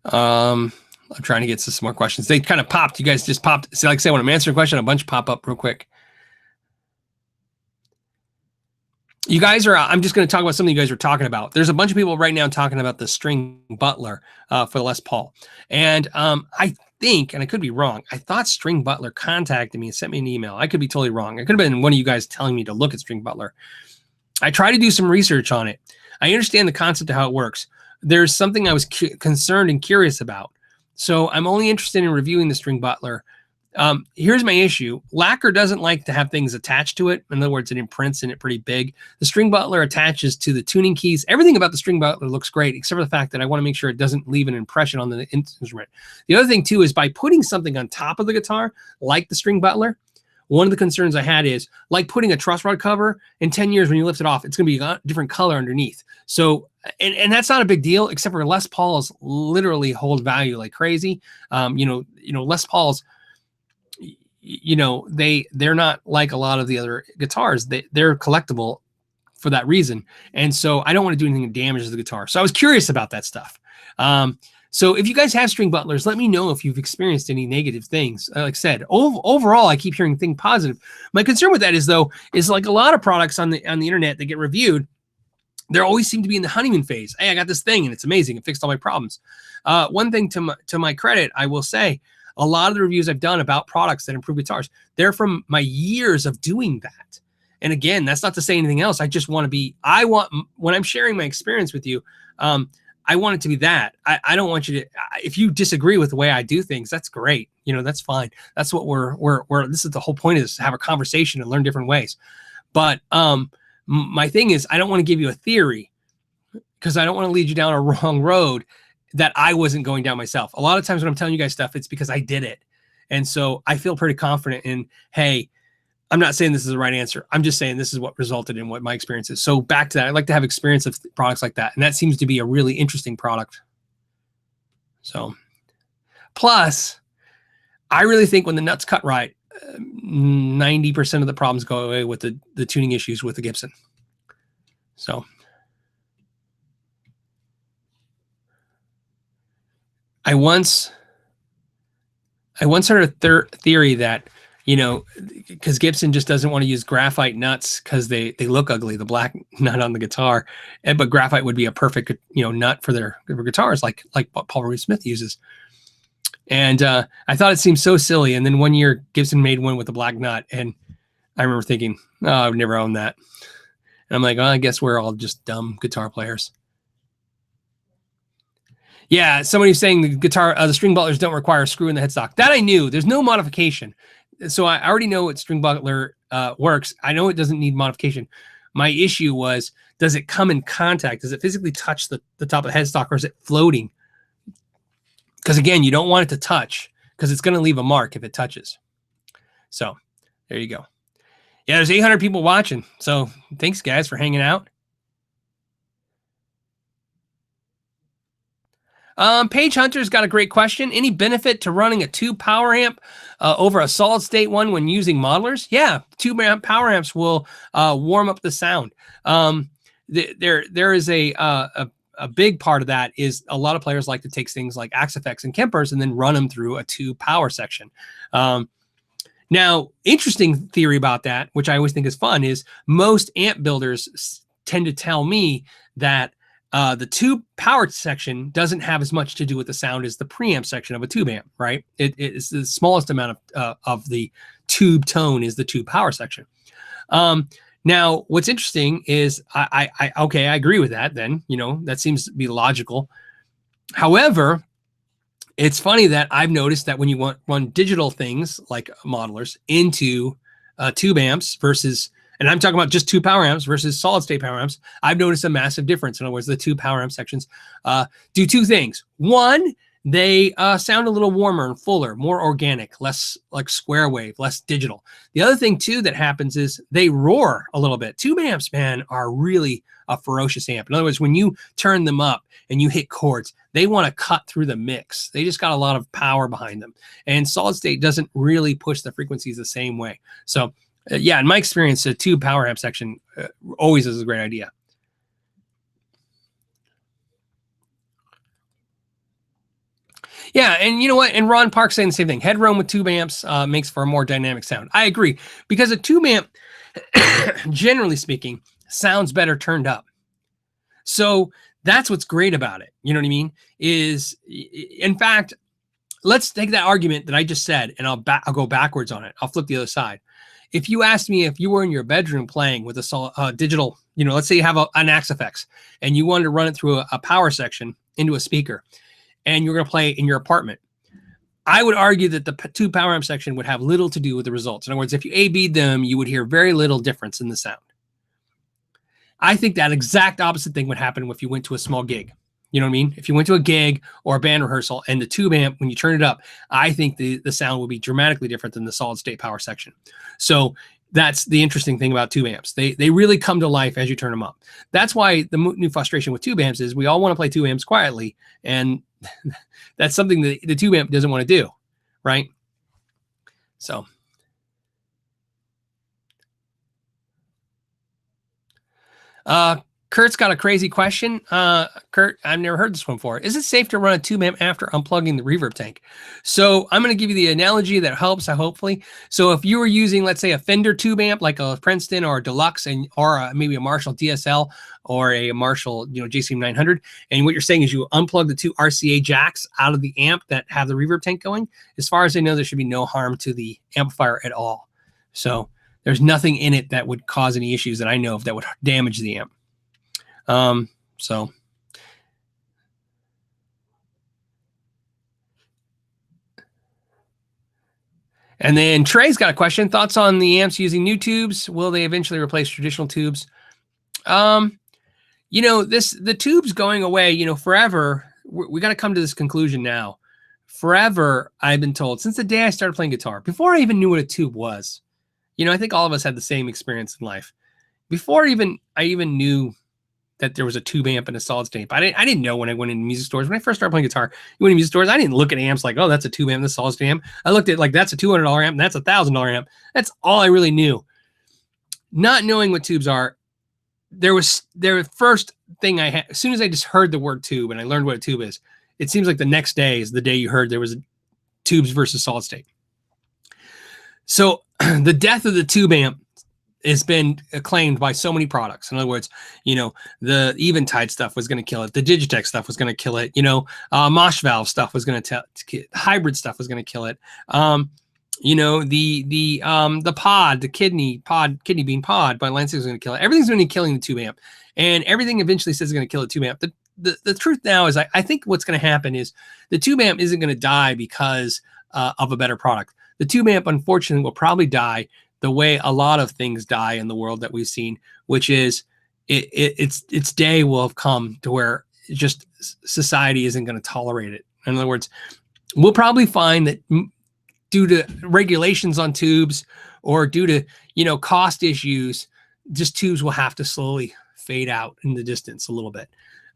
I'm trying to get to some more questions. They kind of popped. You guys just popped. So like I say, when I'm answering a question, a bunch pop up real quick. You guys are, I'm just going to talk about something you guys are talking about. There's a bunch of people right now talking about the string butler for the Les Paul. And I think, and I could be wrong, I thought String Butler contacted me and sent me an email. I could be totally wrong. It could have been one of you guys telling me to look at String Butler. I tried to do some research on it. I understand the concept of how it works. There's something I was concerned and curious about. So I'm only interested in reviewing the String Butler. Here's my issue. Lacquer doesn't like to have things attached to it. In other words, it imprints in it pretty big. The String Butler attaches to the tuning keys. Everything about the String Butler looks great, except for the fact that I want to make sure it doesn't leave an impression on the instrument. The other thing, too, is by putting something on top of the guitar, like the String Butler, one of the concerns I had is, like putting a truss rod cover, in 10 years when you lift it off, it's going to be a different color underneath. So, and that's not a big deal, except for Les Pauls literally hold value like crazy. Les Pauls, you know, they're not like a lot of the other guitars. They're collectible for that reason. And so I don't want to do anything that damages the guitar. So I was curious about that stuff. So if you guys have string butlers, let me know if you've experienced any negative things. Like I said, overall, I keep hearing things positive. My concern with that is like a lot of products on the internet that get reviewed, they always seem to be in the honeymoon phase. Hey, I got this thing and it's amazing. It fixed all my problems. One thing to my credit, I will say, a lot of the reviews I've done about products that improve guitars, they're from my years of doing that. And again, that's not to say anything else. I just want to be, when I'm sharing my experience with you, I want it to be that. I don't want you to, if you disagree with the way I do things, that's great. You know, that's fine. That's what this is the whole point, is to have a conversation and learn different ways. But my thing is, I don't want to give you a theory, because I don't want to lead you down a wrong road that I wasn't going down myself. A lot of times when I'm telling you guys stuff, it's because I did it. And so I feel pretty confident in, hey, I'm not saying this is the right answer. I'm just saying this is what resulted in what my experience is. So back to that, I'd like to have experience of products like that. And that seems to be a really interesting product. So plus, I really think when the nut's cut right, 90% of the problems go away with the tuning issues with the Gibson. So I once heard a theory that, you know, because Gibson just doesn't want to use graphite nuts because they look ugly, the black nut on the guitar, but graphite would be a perfect, you know, nut for their guitars, like what Paul Reed Smith uses. And I thought it seemed so silly. And then one year Gibson made one with a black nut, and I remember thinking, oh, I would never own that. And I'm like, well, I guess we're all just dumb guitar players. Yeah, somebody's saying the string butlers don't require a screw in the headstock. That I knew. There's no modification. So I already know what string butler works. I know it doesn't need modification. My issue was, does it come in contact? Does it physically touch the top of the headstock, or is it floating? Because again, you don't want it to touch, because it's going to leave a mark if it touches. So there you go. Yeah, there's 800 people watching. So thanks, guys, for hanging out. Paige Hunter's got a great question. Any benefit to running a tube power amp over a solid state one when using modelers? Yeah, tube amp power amps will warm up the sound. There is a big part of that is a lot of players like to take things like Axe Effects and Kempers and then run them through a tube power section. Now, interesting theory about that, which I always think is fun, is most amp builders tend to tell me that the tube power section doesn't have as much to do with the sound as the preamp section of a tube amp, right? It's the smallest amount of the tube tone is the tube power section. Now, what's interesting is I agree with that. Then, you know, that seems to be logical. However, it's funny that I've noticed that when you run digital things like modelers into tube amps versus, and I'm talking about just two power amps versus solid state power amps, I've noticed a massive difference. In other words, the two power amp sections do two things. One, they sound a little warmer and fuller, more organic, less like square wave, less digital. The other thing too that happens is they roar a little bit. Tube amps, man, are really a ferocious amp. In other words, when you turn them up and you hit chords, they want to cut through the mix. They just got a lot of power behind them. And solid state doesn't really push the frequencies the same way. So yeah, in my experience, a tube power amp section always is a great idea. Yeah, and you know what? And Ron Park saying the same thing. Headroom with tube amps makes for a more dynamic sound. I agree, because a tube amp, generally speaking, sounds better turned up. So that's what's great about it. You know what I mean? Is, in fact, let's take that argument that I just said, and I'll go backwards on it. I'll flip the other side. If you asked me if you were in your bedroom playing with a digital, you know, let's say you have an Axe Effects and you wanted to run it through a power section into a speaker, and you're going to play in your apartment, I would argue that the tube power amp section would have little to do with the results. In other words, if you A/B'd them, you would hear very little difference in the sound. I think that exact opposite thing would happen if you went to a small gig. You know what I mean? If you went to a gig or a band rehearsal and the tube amp, when you turn it up, I think the sound will be dramatically different than the solid state power section. So that's the interesting thing about tube amps. They really come to life as you turn them up. That's why the new frustration with tube amps is we all want to play tube amps quietly. And that's something that the tube amp doesn't want to do, right? So Kurt's got a crazy question. Kurt, I've never heard this one before. Is it safe to run a tube amp after unplugging the reverb tank? So I'm going to give you the analogy that helps, hopefully. So if you were using, let's say, a Fender tube amp, like a Princeton or a Deluxe, or maybe a Marshall DSL or a Marshall, JCM 900, and what you're saying is you unplug the two RCA jacks out of the amp that have the reverb tank going, as far as I know, there should be no harm to the amplifier at all. So there's nothing in it that would cause any issues that I know of that would damage the amp. So and then Trey's got a question. Thoughts on the amps using new tubes? Will they eventually replace traditional tubes? The tubes going away, forever. We got to come to this conclusion now. Forever, I've been told, since the day I started playing guitar, before I even knew what a tube was, I think all of us had the same experience in life. Before I even knew that there was a tube amp and a solid state amp. I didn't know when I went into music stores. When I first started playing guitar, you went to music stores, I didn't look at amps like, oh, that's a tube amp, that's a solid state amp. I looked at like, that's a $200 amp, and that's a $1,000 amp. That's all I really knew. Not knowing what tubes are, the first thing I had, as soon as I just heard the word tube and I learned what a tube is, it seems like the next day is the day you heard there was tubes versus solid state. So the death of the tube amp has been acclaimed by so many products. In other words, the Eventide stuff was going to kill it. The Digitech stuff was going to kill it. Mosh valve stuff was going to hybrid stuff was going to kill it. The pod, the kidney bean pod by Lansing is going to kill it. Everything's going to be killing the tube amp, and everything eventually says it's going to kill the tube amp. The truth now is I think what's going to happen is the tube amp isn't going to die because of a better product. The tube amp, unfortunately, will probably die the way a lot of things die in the world that we've seen, which is its day will have come to where just society isn't going to tolerate it. In other words, we'll probably find that due to regulations on tubes or due to, cost issues, just tubes will have to slowly fade out in the distance a little bit.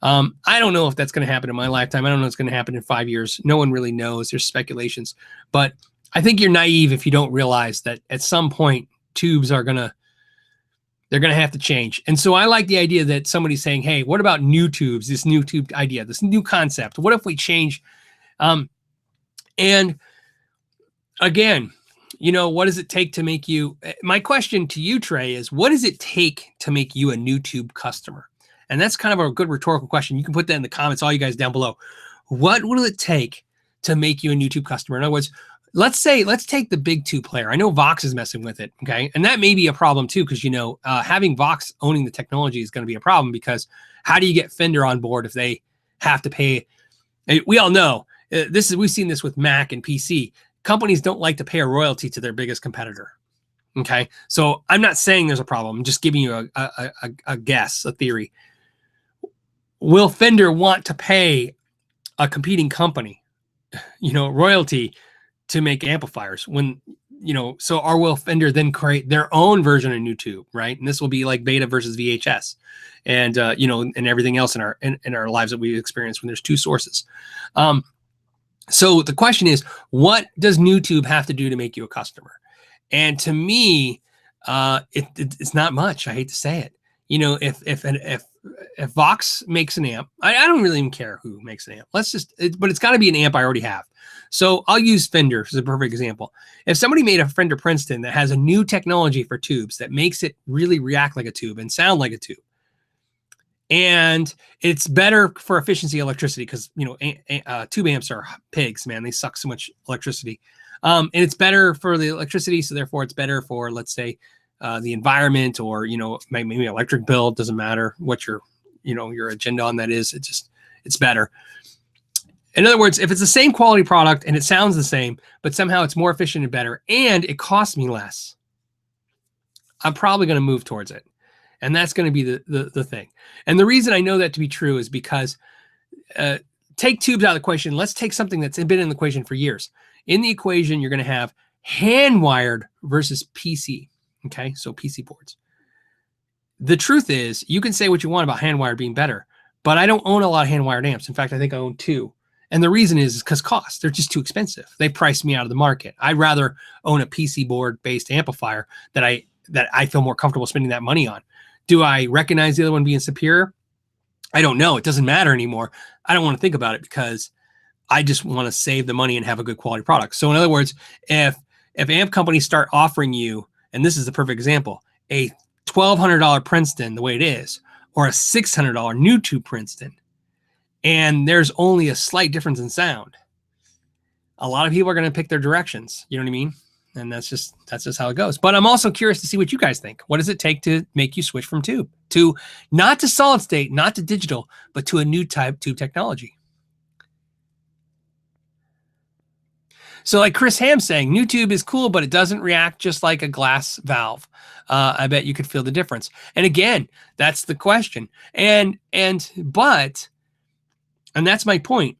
I don't know if that's going to happen in my lifetime. I don't know if it's going to happen in 5 years. No one really knows. There's speculations, but I think you're naive if you don't realize that at some point tubes they're going to have to change. And so I like the idea that somebody's saying, hey, what about new tubes? This new tube idea, this new concept. What if we change? And again, what does it take to make you, my question to you, Trey, is what does it take to make you a new tube customer? And that's kind of a good rhetorical question. You can put that in the comments, all you guys down below. What will it take to make you a new tube customer? In other words, let's take the big tube player. I know Vox is messing with it, okay? And that may be a problem too, because, having Vox owning the technology is going to be a problem, because how do you get Fender on board if they have to pay? We all know, we've seen this with Mac and PC. Companies don't like to pay a royalty to their biggest competitor, okay? So I'm not saying there's a problem. I'm just giving you a guess, a theory. Will Fender want to pay a competing company, royalty to make amplifiers when, or will Fender then create their own version of new tube, right? And this will be like beta versus VHS and, and everything else in our lives that we experience when there's two sources. So the question is, what does new tube have to do to make you a customer? And to me, it's not much. I hate to say it. If Vox makes an amp, I don't really even care who makes an amp. But it's got to be an amp I already have. So I'll use Fender as a perfect example. If somebody made a Fender Princeton that has a new technology for tubes that makes it really react like a tube and sound like a tube, and it's better for efficiency electricity, because tube amps are pigs, man. They suck so much electricity, and it's better for the electricity, so therefore it's better for, let's say, the environment, or maybe electric bill. Doesn't matter what your agenda on that is. It's better. In other words, if it's the same quality product and it sounds the same, but somehow it's more efficient and better, and it costs me less, I'm probably going to move towards it. And that's going to be the thing. And the reason I know that to be true is because take tubes out of the equation. Let's take something that's been in the equation for years. In the equation, you're going to have hand wired versus PC. Okay, so PC boards. The truth is, you can say what you want about hand wired being better, but I don't own a lot of hand wired amps. In fact, I think I own 2. And the reason is because cost. They're just too expensive. They price me out of the market. I'd rather own a PC board based amplifier that I feel more comfortable spending that money on. Do I recognize the other one being superior? I don't know. It doesn't matter anymore. I don't want to think about it because I just want to save the money and have a good quality product. So in other words, if amp companies start offering you, and this is the perfect example, a $1,200 Princeton, the way it is, or a $600 new tube Princeton, and there's only a slight difference in sound, a lot of people are going to pick their directions. You know what I mean? And that's just how it goes. But I'm also curious to see what you guys think. What does it take to make you switch from tube to, not to solid state, not to digital, but to a new type tube technology? So like Chris Ham saying, new tube is cool, but it doesn't react just like a glass valve. I bet you could feel the difference. And again, that's the question. And that's my point.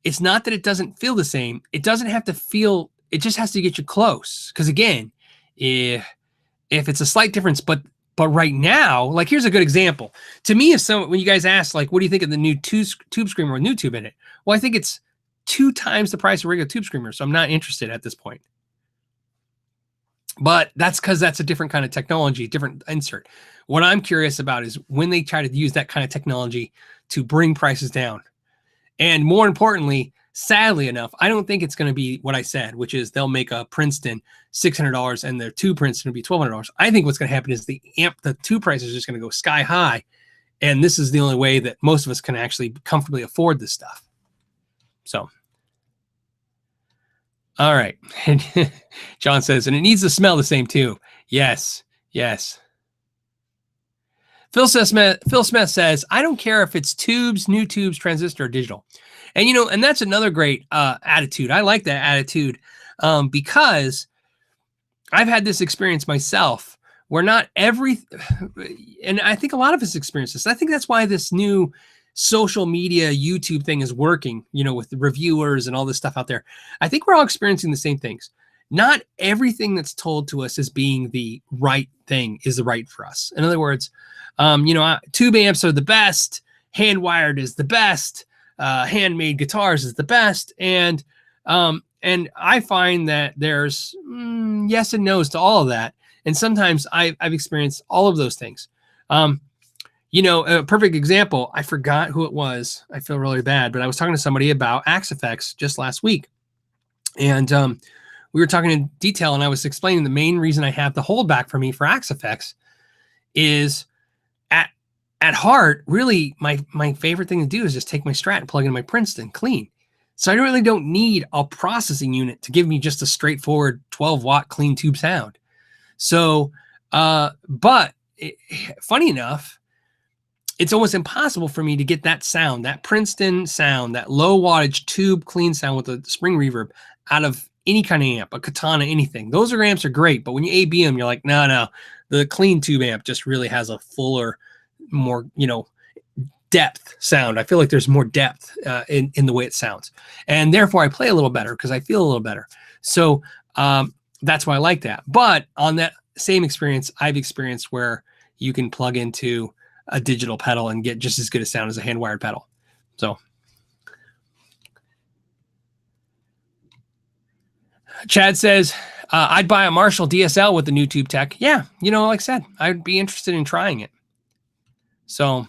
It's not that it doesn't feel the same. It doesn't have to feel, it just has to get you close. Because again, if it's a slight difference, but right now, like here's a good example. To me, when you guys ask, like, what do you think of the new tube screamer with new tube in it? Well, I think it's 2 times the price of a regular tube screamer. So I'm not interested at this point. But that's because that's a different kind of technology, different insert. What I'm curious about is when they try to use that kind of technology to bring prices down. And more importantly, sadly enough, I don't think it's going to be what I said, which is they'll make a Princeton $600 and their two Princeton will be $1,200. I think what's going to happen is the two prices are just going to go sky high. And this is the only way that most of us can actually comfortably afford this stuff. So, all right. John says, and it needs to smell the same too. Yes, yes. Phil Smith says, I don't care if it's tubes, new tubes, transistor, or digital. And, you know, and that's another great attitude. I like that attitude because I've had this experience myself where not every, and I think a lot of us experience this. I think that's why this new social media YouTube thing is working, you know, with the reviewers and all this stuff out there. I think we're all experiencing the same things. Not everything that's told to us as being the right thing is the right for us. In other words, you know, tube amps are the best, hand wired is the best, handmade guitars is the best. And I find that there's yes and no's to all of that. And sometimes I've experienced all of those things. You know, a perfect example, I forgot who it was. I feel really bad, but I was talking to somebody about Axe Effects just last week. And we were talking in detail, and I was explaining the main reason I have the holdback for me for Axe Effects is at heart, really, my favorite thing to do is just take my Strat and plug into my Princeton clean. So I really don't need a processing unit to give me just a straightforward 12-watt clean tube sound. So, but funny enough, it's almost impossible for me to get that sound, that Princeton sound, that low wattage tube clean sound with a spring reverb out of any kind of amp, a Katana, anything. Those amps are great, but when you A/B them, you're like, no, the clean tube amp just really has a fuller, more, you know, depth sound. I feel like there's more depth in the way it sounds. And therefore I play a little better because I feel a little better. So that's why I like that. But on that same experience, I've experienced where you can plug into a digital pedal and get just as good a sound as a hand wired pedal. So Chad says, I'd buy a Marshall DSL with the new tube tech. Yeah, you know, like I said, I'd be interested in trying it. So,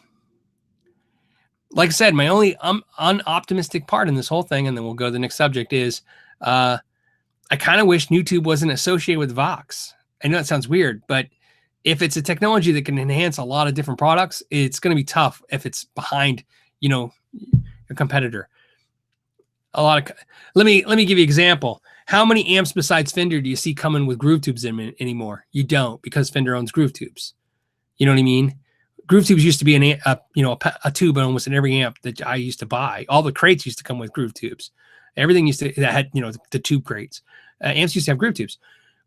like I said, my only unoptimistic part in this whole thing, and then we'll go to the next subject, is I kind of wish new tube wasn't associated with Vox. I know that sounds weird, but if it's a technology that can enhance a lot of different products, it's going to be tough if it's behind, you know, a competitor. Let me give you an example. How many amps besides Fender do you see coming with groove tubes in anymore? You don't, because Fender owns groove tubes. You know what I mean? Groove tubes used to be a tube in almost in every amp that I used to buy. All the crates used to come with groove tubes. Everything that had, you know, the tube crates. Amps used to have groove tubes.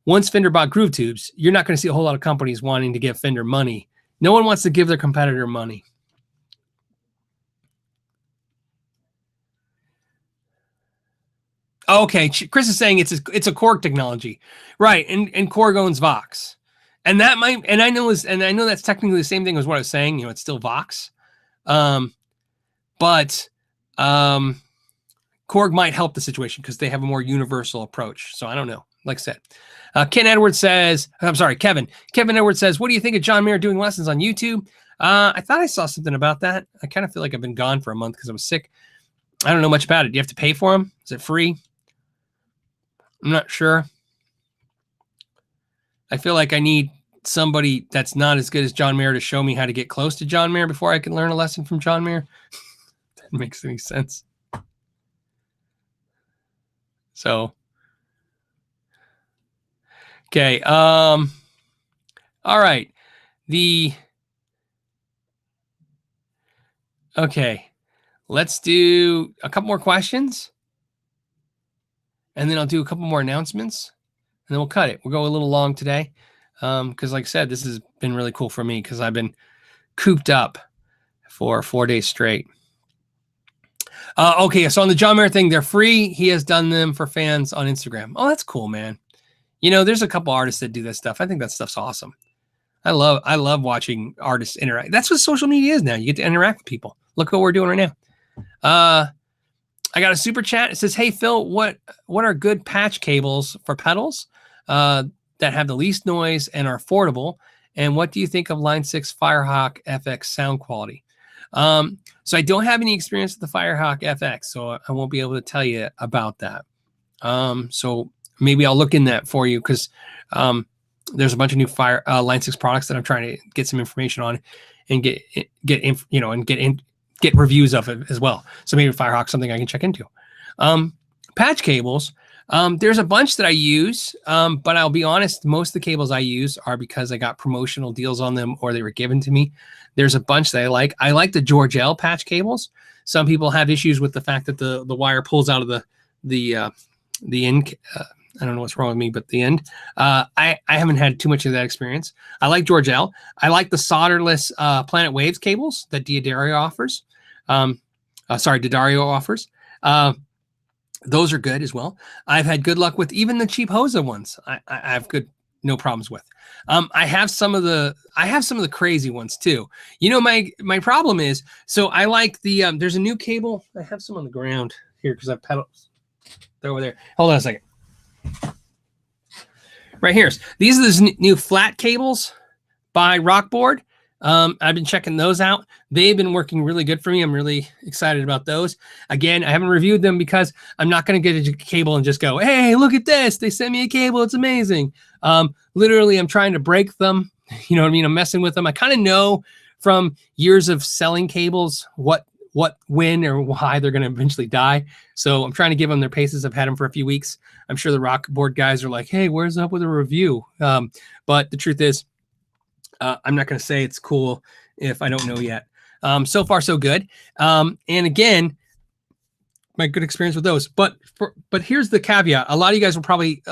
Once Fender bought groove tubes, you're not going to see a whole lot of companies wanting to give Fender money. No one wants to give their competitor money. Okay, Chris is saying it's a Korg technology, right? And Korg owns Vox, and that might, and I know that's technically the same thing as what I was saying. You know, it's still Vox, but Korg might help the situation because they have a more universal approach. So I don't know. like I said. Ken Edwards says, I'm sorry, Kevin. Kevin Edwards says, what do you think of John Mayer doing lessons on YouTube? I thought I saw something about that. I kind of feel like I've been gone for a month because I was sick. I don't know much about it. Do you have to pay for them? Is it free? I'm not sure. I feel like I need somebody that's not as good as John Mayer to show me how to get close to John Mayer before I can learn a lesson from John Mayer. That makes any sense. So, okay. All right. Okay. Let's do a couple more questions. And then I'll do a couple more announcements. And then we'll cut it. We'll go a little long today. Because like I said, this has been really cool for me because I've been cooped up for 4 days straight. Okay, so on the John Mayer thing, they're free. He has done them for fans on Instagram. Oh, that's cool, man. You know, there's a couple artists that do that stuff. I think that stuff's awesome. I love watching artists interact. That's what social media is now. You get to interact with people. Look what we're doing right now. I got a super chat. It says, hey, Phil, what are good patch cables for pedals that have the least noise and are affordable? And what do you think of Line 6 Firehawk FX sound quality? So I don't have any experience with the Firehawk FX, so I won't be able to tell you about that. So maybe I'll look in that for you because there's a bunch of new Line 6 products that I'm trying to get some information on and get reviews of it as well. So maybe Firehawk something I can check into. Patch cables. There's a bunch that I use, but I'll be honest, most of the cables I use are because I got promotional deals on them or they were given to me. There's a bunch that I like. I like the George L patch cables. Some people have issues with the fact that the wire pulls out of the end. I don't know what's wrong with me, but the end. I haven't had too much of that experience. I like George L. I like the solderless Planet Waves cables that D'Addario offers. D'Addario offers. Those are good as well. I've had good luck with even the cheap Hosa ones. I have no problems with. I have some of the crazy ones too. You know, my problem is, so I like the there's a new cable. I have some on the ground here because I have pedals. They're over there. Hold on a second. Right here. These are the new flat cables by Rockboard. I've been checking those out. They've been working really good for me. I'm really excited about those. Again, I haven't reviewed them because I'm not going to get a cable and just go, hey, look at this. They sent me a cable. It's amazing. Literally, I'm trying to break them. You know what I mean? I'm messing with them. I kind of know from years of selling cables what, when, or why they're going to eventually die. So I'm trying to give them their paces. I've had them for a few weeks. I'm sure the Rockboard guys are like, hey, where's up with a review? But the truth is, I'm not going to say it's cool if I don't know yet. So far, so good. And again, my good experience with those. But here's the caveat. A lot of you guys will probably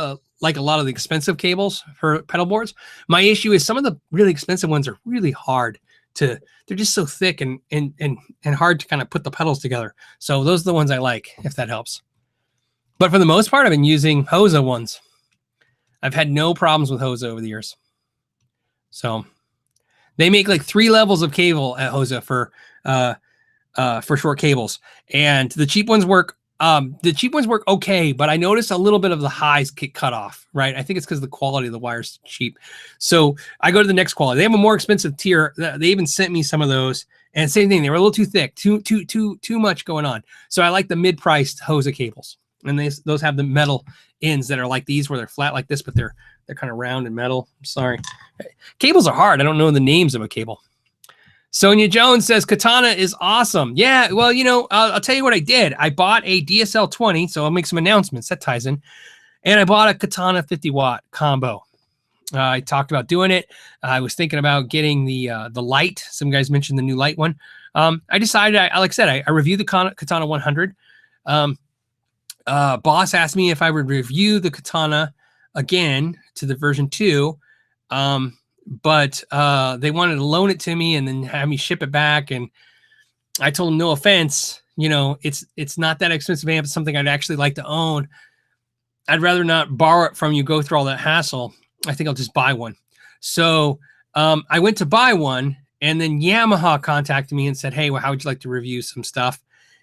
like a lot of the expensive cables for pedal boards. My issue is some of the really expensive ones are really hard to. They're just so thick and hard to kind of put the pedals together. So those are the ones I like, if that helps. But for the most part, I've been using Hosa ones. I've had no problems with Hosa over the years. So they make like 3 levels of cable at Hosa for short cables, and the cheap ones work. The cheap ones work okay, but I noticed a little bit of the highs get cut off. Right, I think it's because the quality of the wire's cheap. So I go to the next quality. They have a more expensive tier. They even sent me some of those, and same thing. They were a little too thick, too much going on. So I like the mid-priced Hosa cables, and those have the metal ends that are like these, where they're flat like this, but they're kind of round and metal. I'm sorry. Cables are hard. I don't know the names of a cable. Sonia Jones says, Katana is awesome. Yeah, well, you know, I'll tell you what I did. I bought a DSL20, so I'll make some announcements. That ties in. And I bought a Katana 50-watt combo. I talked about doing it. I was thinking about getting the light. Some guys mentioned the new light one. I decided, like I said, I reviewed the Katana 100. Boss asked me if I would review the Katana again to the version 2, but they wanted to loan it to me and then have me ship it back, and I told them, no offense, you know, it's not that expensive amp. It's something I'd actually like to own. I'd rather not borrow it from you, go through all that hassle. I think I'll just buy one. So I went to buy one, and then Yamaha contacted me and said, hey, well, how would you like to review some stuff?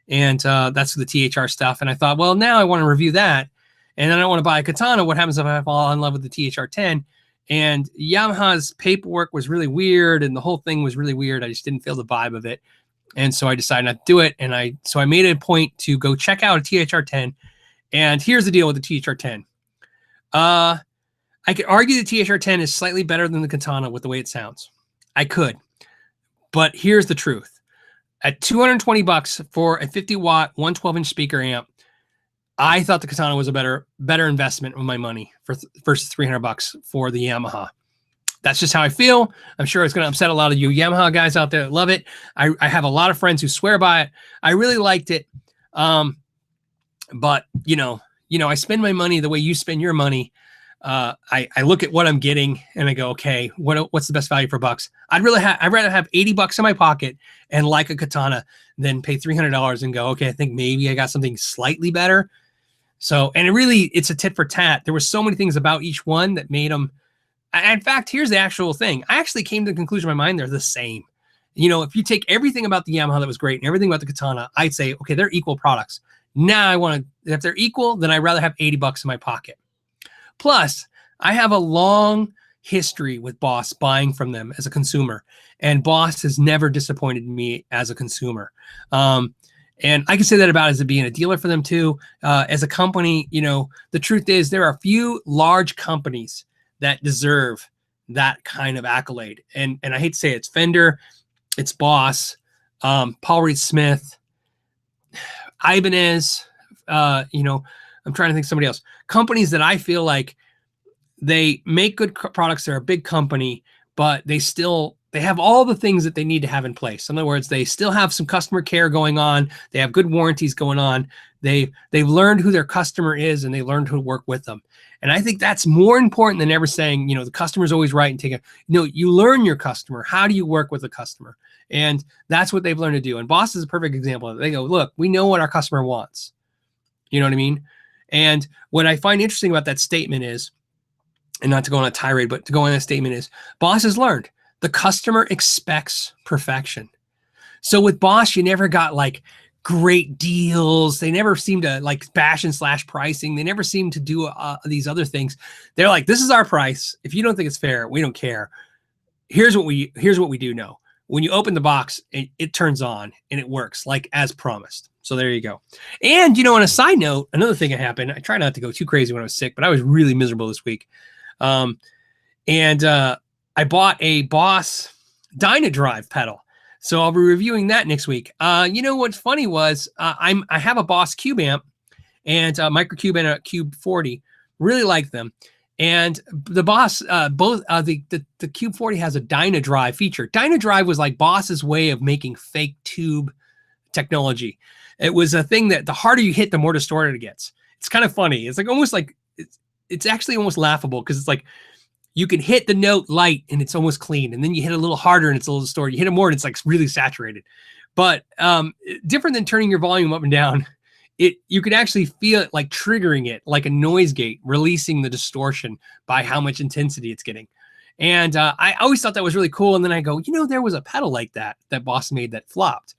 And that's the THR stuff. And I thought, well, now I want to review that. and then I want to buy a Katana. What happens if I fall in love with the THR10? And Yamaha's paperwork was really weird, and the whole thing was really weird. I just didn't feel the vibe of it. And so I decided not to do it. And I made it a point to go check out a THR10. And here's the deal with the THR10. I could argue the THR10 is slightly better than the Katana with the way it sounds. I could. But here's the truth. At $220 for a 50-watt, 112-inch speaker amp, I thought the Katana was a better investment of my money versus $300 for the Yamaha. That's just how I feel. I'm sure it's going to upset a lot of you Yamaha guys out there that love it. I have a lot of friends who swear by it. I really liked it. But you know, I spend my money the way you spend your money. I look at what I'm getting and I go, okay, what's the best value for bucks? I'd rather have $80 in my pocket and like a Katana than pay $300 and go, okay, I think maybe I got something slightly better. So, and it's a tit for tat. There were so many things about each one that made them. In fact, here's the actual thing. I actually came to the conclusion in my mind, they're the same. You know, if you take everything about the Yamaha that was great and everything about the Katana, I'd say, okay, they're equal products. Now if they're equal, then I'd rather have $80 in my pocket. Plus, I have a long history with Boss buying from them as a consumer, and Boss has never disappointed me as a consumer. And I can say that about as being a dealer for them too. As a company, you know, the truth is there are a few large companies that deserve that kind of accolade. And I hate to say it, it's Fender, it's Boss, Paul Reed Smith, Ibanez, you know, I'm trying to think of somebody else. Companies that I feel like they make good products. They're a big company, but they have all the things that they need to have in place. In other words, they still have some customer care going on. They have good warranties going on. They've learned who their customer is, and they learned who to work with them. And I think that's more important than ever saying, you know, the customer's always right and take it. No, you learn your customer. How do you work with the customer? And that's what they've learned to do. And Boss is a perfect example of it. They go, look, we know what our customer wants. You know what I mean? And what I find interesting about that statement is, and not to go on a tirade, but to go on that statement is, Boss has learned the customer expects perfection. So with Boss, you never got like great deals. They never seem to like bash and slash pricing. They never seem to do these other things. They're like, this is our price. If you don't think it's fair, we don't care. Here's what we do know. When you open the box, it turns on and it works like as promised. So there you go. And, you know, on a side note, another thing that happened, I try not to go too crazy when I was sick, but I was really miserable this week. I bought a Boss Dyna Drive pedal. So I'll be reviewing that next week. You know, what's funny was I have a Boss Cube amp and a Microcube and a Cube 40. Really like them. And the Boss, the Cube 40 has a Dyna Drive feature. Dyna Drive was like Boss's way of making fake tube technology. It was a thing that the harder you hit, the more distorted it gets. It's kind of funny. It's like almost like it's actually almost laughable because it's like you can hit the note light and it's almost clean, and then you hit a little harder and it's a little distorted. You hit it more and it's like really saturated. But different than turning your volume up and down, you can actually feel it like triggering it like a noise gate, releasing the distortion by how much intensity it's getting. And I always thought that was really cool. And then I go, you know, there was a pedal like that Boss made that flopped.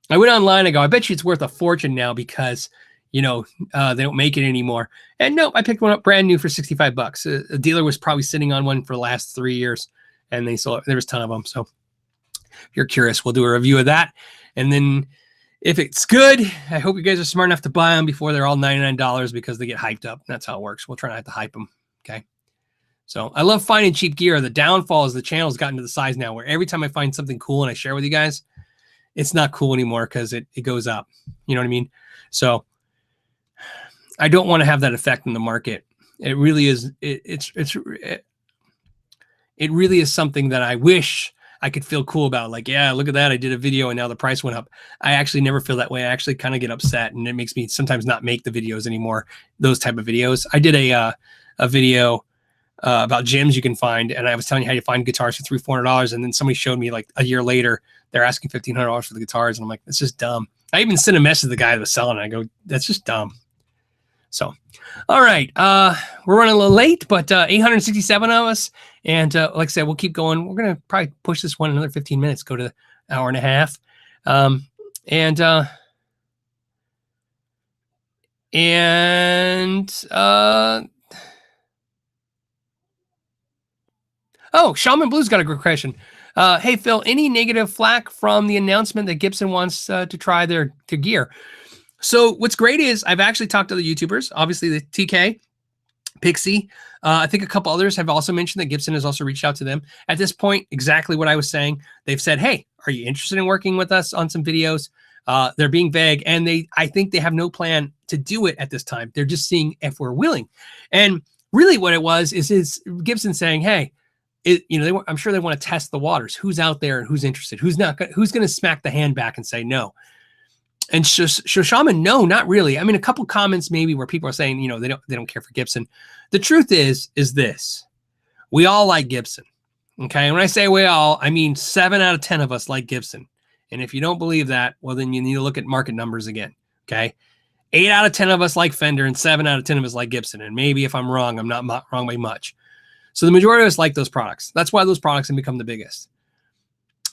I went online. I go, I bet you it's worth a fortune now because, you know, they don't make it anymore. And nope, I picked one up brand new for $65. A dealer was probably sitting on one for the last 3 years, and they sold it. There was a ton of them. So if you're curious, we'll do a review of that. And then if it's good, I hope you guys are smart enough to buy them before they're all $99 because they get hyped up. That's how it works. We'll try not to hype them. Okay. So I love finding cheap gear. The downfall is the channel's gotten to the size now where every time I find something cool and I share with you guys, it's not cool anymore because it goes up. You know what I mean? So I don't want to have that effect in the market. It really is. It really is something that I wish I could feel cool about. Like, yeah, look at that. I did a video and now the price went up. I actually never feel that way. I actually kind of get upset, and it makes me sometimes not make the videos anymore. Those type of videos. I did a video about gyms you can find, and I was telling you how you find guitars for $300-$400, and then somebody showed me like a year later they're asking $1,500 for the guitars, and I'm like, that's just dumb. I even sent a message to the guy that was selling it. I go, that's just dumb. So, all right, we're running a little late, but 867 of us, and like I said, we'll keep going. We're gonna probably push this one another 15 minutes, go to an hour and a half, and And oh, Shaman Blue's got a good question. Hey Phil, any negative flack from the announcement that Gibson wants to try their gear? So what's great is I've actually talked to the YouTubers, obviously the TK, Pixie. I think a couple others have also mentioned that Gibson has also reached out to them. At this point, exactly what I was saying. They've said, hey, are you interested in working with us on some videos? They're being vague, and I think they have no plan to do it at this time. They're just seeing if we're willing. And really what it was is Gibson saying, hey, I'm sure they want to test the waters. Who's out there and who's interested? Who's not? Who's going to smack the hand back and say no? And Shaman, no, not really. I mean, a couple comments maybe where people are saying, they don't care for Gibson. The truth is this: we all like Gibson. Okay, and when I say we all, I mean 7 out of 10 of us like Gibson. And if you don't believe that, well, then you need to look at market numbers again. Okay, 8 out of 10 of us like Fender, and 7 out of 10 of us like Gibson. And maybe if I'm wrong, I'm not wrong by much. So the majority of us like those products. That's why those products have become the biggest.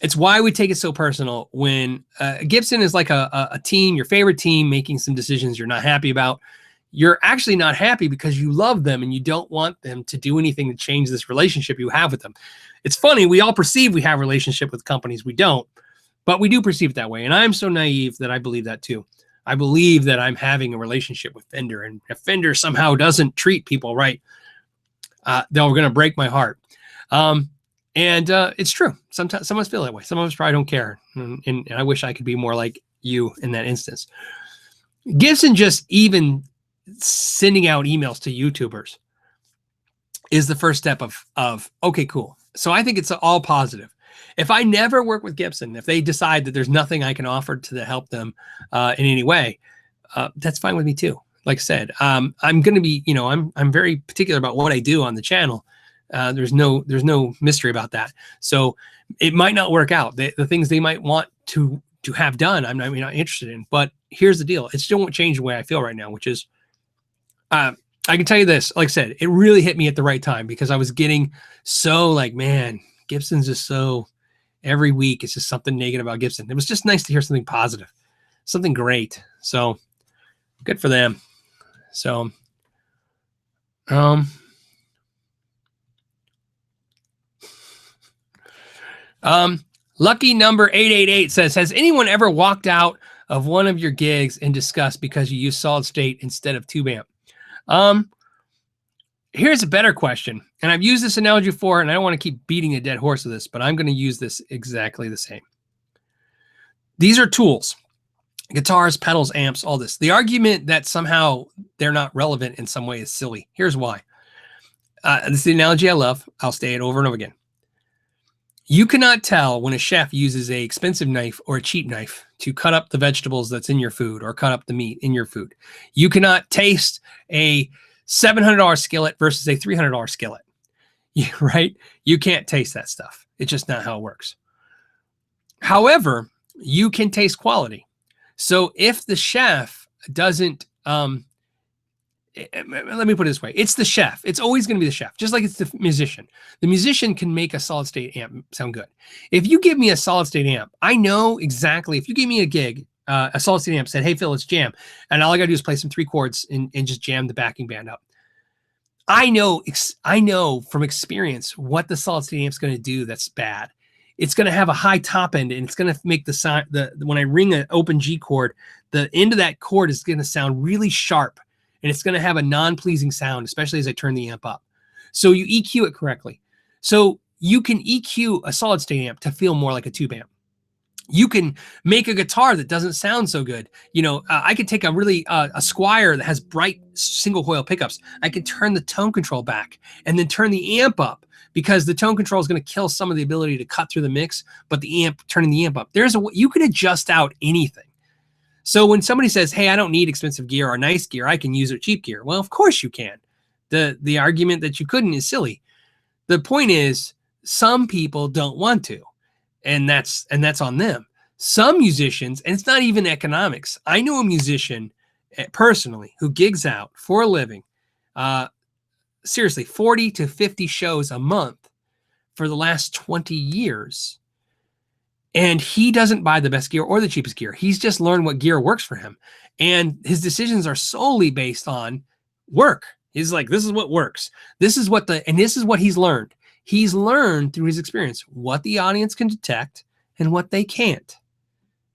It's why we take it so personal when Gibson is like a team, your favorite team, making some decisions you're not happy about. You're actually not happy because you love them and you don't want them to do anything to change this relationship you have with them. It's funny, we all perceive we have a relationship with companies. We don't, but we do perceive it that way. And I'm so naive that I believe that too. I believe that I'm having a relationship with Fender, and if Fender somehow doesn't treat people right, they're going to break my heart. And it's true. Sometimes some of us feel that way. Some of us probably don't care. And I wish I could be more like you in that instance. Gibson just even sending out emails to YouTubers is the first step of okay, cool. So I think it's all positive. If I never work with Gibson, if they decide that there's nothing I can offer to help them in any way, that's fine with me too. Like I said, I'm going to be, I'm very particular about what I do on the channel. There's no mystery about that. So it might not work out. The things they might want to have done, I'm not interested in. But here's the deal: it still won't change the way I feel right now, which is, I can tell you this. Like I said, it really hit me at the right time because I was getting so like, man, Gibson's just so. Every week it's just something negative about Gibson. It was just nice to hear something positive, something great. So good for them. So, lucky number 888 says, has anyone ever walked out of one of your gigs in disgust because you use solid state instead of tube amp? Here's a better question. And I've used this analogy before, and I don't want to keep beating a dead horse of this, but I'm going to use this exactly the same. These are tools, guitars, pedals, amps, all this. The argument that somehow they're not relevant in some way is silly. Here's why. This is the analogy I love. I'll say it over and over again. You cannot tell when a chef uses a expensive knife or a cheap knife to cut up the vegetables that's in your food or cut up the meat in your food. You cannot taste a $700 skillet versus a $300 skillet, right? You can't taste that stuff. It's just not how it works. However, you can taste quality. So if the chef doesn't, let me put it this way. It's the chef. It's always going to be the chef, just like it's the musician. The musician can make a solid state amp sound good. If you give me a solid state amp, I know exactly, if you give me a gig, a solid state amp, said, hey, Phil, let's jam. And all I got to do is play some 3 chords and just jam the backing band up. I know from experience what the solid state amp's going to do that's bad. It's going to have a high top end, and it's going to make the sound, when I ring an open G chord, the end of that chord is going to sound really sharp, and it's going to have a non-pleasing sound, especially as I turn the amp up. So you EQ it correctly. So you can EQ a solid state amp to feel more like a tube amp. You can make a guitar that doesn't sound so good. I could take a Squire that has bright single coil pickups. I can turn the tone control back and then turn the amp up, because the tone control is going to kill some of the ability to cut through the mix, but turning the amp up, you can adjust out anything. So when somebody says, hey, I don't need expensive gear or nice gear, I can use cheap gear. Well, of course you can. The argument that you couldn't is silly. The point is, some people don't want to. And that's on them. Some musicians, and it's not even economics. I know a musician personally who gigs out for a living, seriously, 40 to 50 shows a month for the last 20 years. And he doesn't buy the best gear or the cheapest gear. He's just learned what gear works for him. And his decisions are solely based on work. He's like, this is what works. This is what he's learned. He's learned through his experience what the audience can detect and what they can't,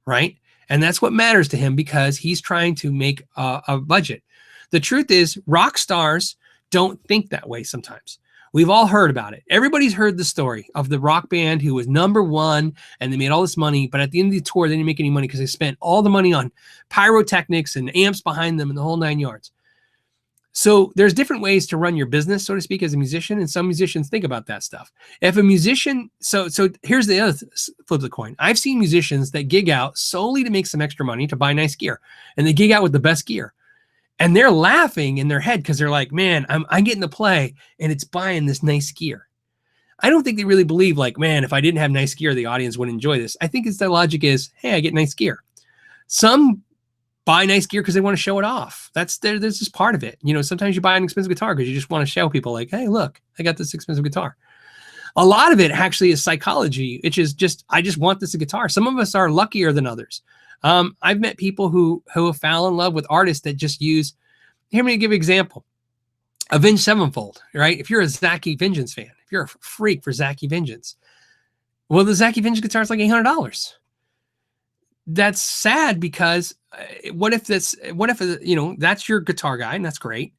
right? And that's what matters to him because he's trying to make a budget. The truth is, rock stars don't think that way sometimes. We've all heard about it. Everybody's heard the story of the rock band who was #1 and they made all this money, but at the end of the tour, they didn't make any money because they spent all the money on pyrotechnics and amps behind them and the whole 9 yards. So there's different ways to run your business, so to speak, as a musician, and some musicians think about that stuff. If a musician, so here's the other flip of the coin. I've seen musicians that gig out solely to make some extra money to buy nice gear, and they gig out with the best gear. And they're laughing in their head because they're like, man, I'm getting to play and it's buying this nice gear. I don't think they really believe like, man, if I didn't have nice gear, the audience wouldn't enjoy this. I think the logic is, hey, I get nice gear. Some buy nice gear because they want to show it off. There's just part of it. You know, sometimes you buy an expensive guitar because you just want to show people like, hey, look, I got this expensive guitar. A lot of it actually is psychology, which is just, I just want this guitar. Some of us are luckier than others. I've met people who have fallen in love with artists that just use, hear me give an example. Avenged Sevenfold, right? If you're a Zachy Vengeance fan, if you're a freak for Zachy Vengeance, well, the Zachy Vengeance guitar is like $800. That's sad because what if you know, that's your guitar guy and that's great.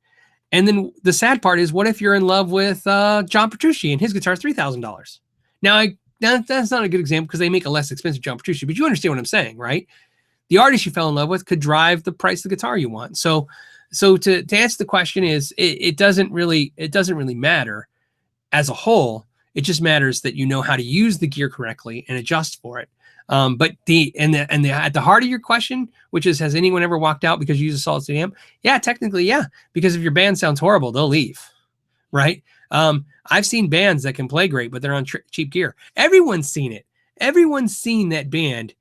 And then the sad part is, what if you're in love with John Petrucci and his guitar is $3,000? Now, that's not a good example because they make a less expensive John Petrucci, but you understand what I'm saying, right? The artist you fell in love with could drive the price of the guitar you want. So to answer the question is, it doesn't really matter as a whole. It just matters that you know how to use the gear correctly and adjust for it. But at the heart of your question, which is, has anyone ever walked out because you use a solid state amp? Yeah, technically, yeah. Because if your band sounds horrible, they'll leave, right? I've seen bands that can play great, but they're on cheap gear. Everyone's seen it. Everyone's seen that band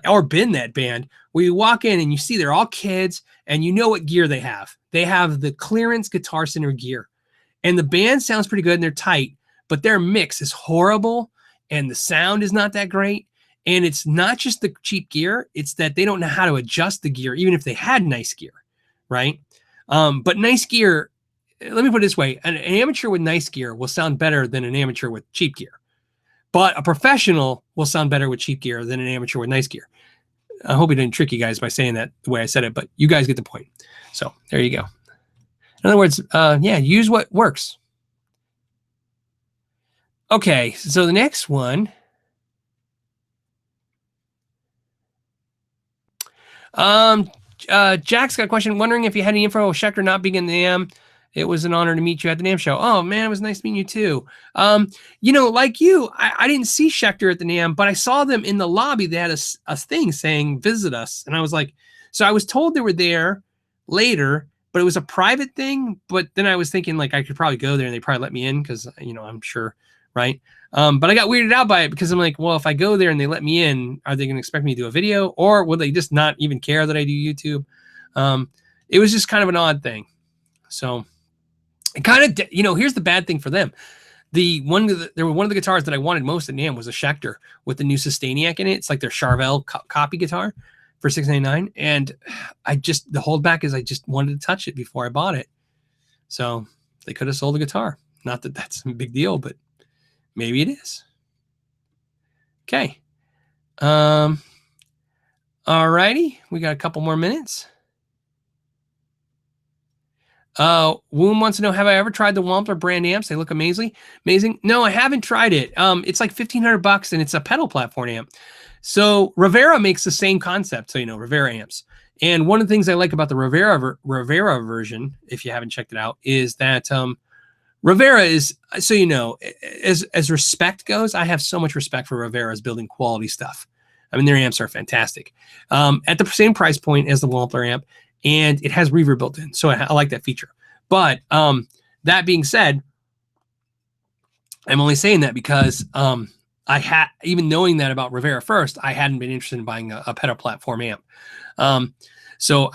or been that band where you walk in and you see they're all kids and you know what gear they have. They have the clearance Guitar Center gear. And the band sounds pretty good and they're tight, but their mix is horrible and the sound is not that great. And it's not just the cheap gear, it's that they don't know how to adjust the gear, even if they had nice gear, right? But nice gear, let me put it this way, an amateur with nice gear will sound better than an amateur with cheap gear. But a professional will sound better with cheap gear than an amateur with nice gear. I hope I didn't trick you guys by saying that the way I said it, but you guys get the point. So there you go. In other words, yeah, use what works. Okay, so the next one. Jack's got a question, wondering if you had any info on Schecter not being in the NAMM. It was an honor to meet you at the NAMM show. Oh man, it was nice meeting you too. You know, like you, I didn't see Schecter at the NAMM, but I saw them in the lobby. They had a thing saying visit us. And I was like, so I was told they were there later, but it was a private thing. But then I was thinking like I could probably go there and they probably let me in because, you know, I'm sure, right? But I got weirded out by it because I'm like, well, if I go there and they let me in, are they going to expect me to do a video or will they just not even care that I do YouTube? It was just kind of an odd thing. So it kind of, you know, here's the bad thing for them. One of the guitars that I wanted most at NAMM was a Schecter with the new Sustainiac in it. It's like their Charvel copy guitar for $699. And the holdback is I just wanted to touch it before I bought it. So they could have sold the guitar. Not that that's a big deal, but maybe it is. Okay. All righty. We got a couple more minutes. Woom wants to know, have I ever tried the Wampler brand amps? They look amazing. No, I haven't tried it. It's like $1,500 and it's a pedal platform amp. So Rivera makes the same concept. So, you know, Rivera amps. And one of the things I like about the Rivera version, if you haven't checked it out, is that, Rivera is, so you know, as respect goes, I have so much respect for Rivera's building quality stuff. I mean, their amps are fantastic. At the same price point as the Wampler amp, and it has reverb built in. So I like that feature. But that being said, I'm only saying that because I had, even knowing that about Rivera first, I hadn't been interested in buying a pedal platform amp. So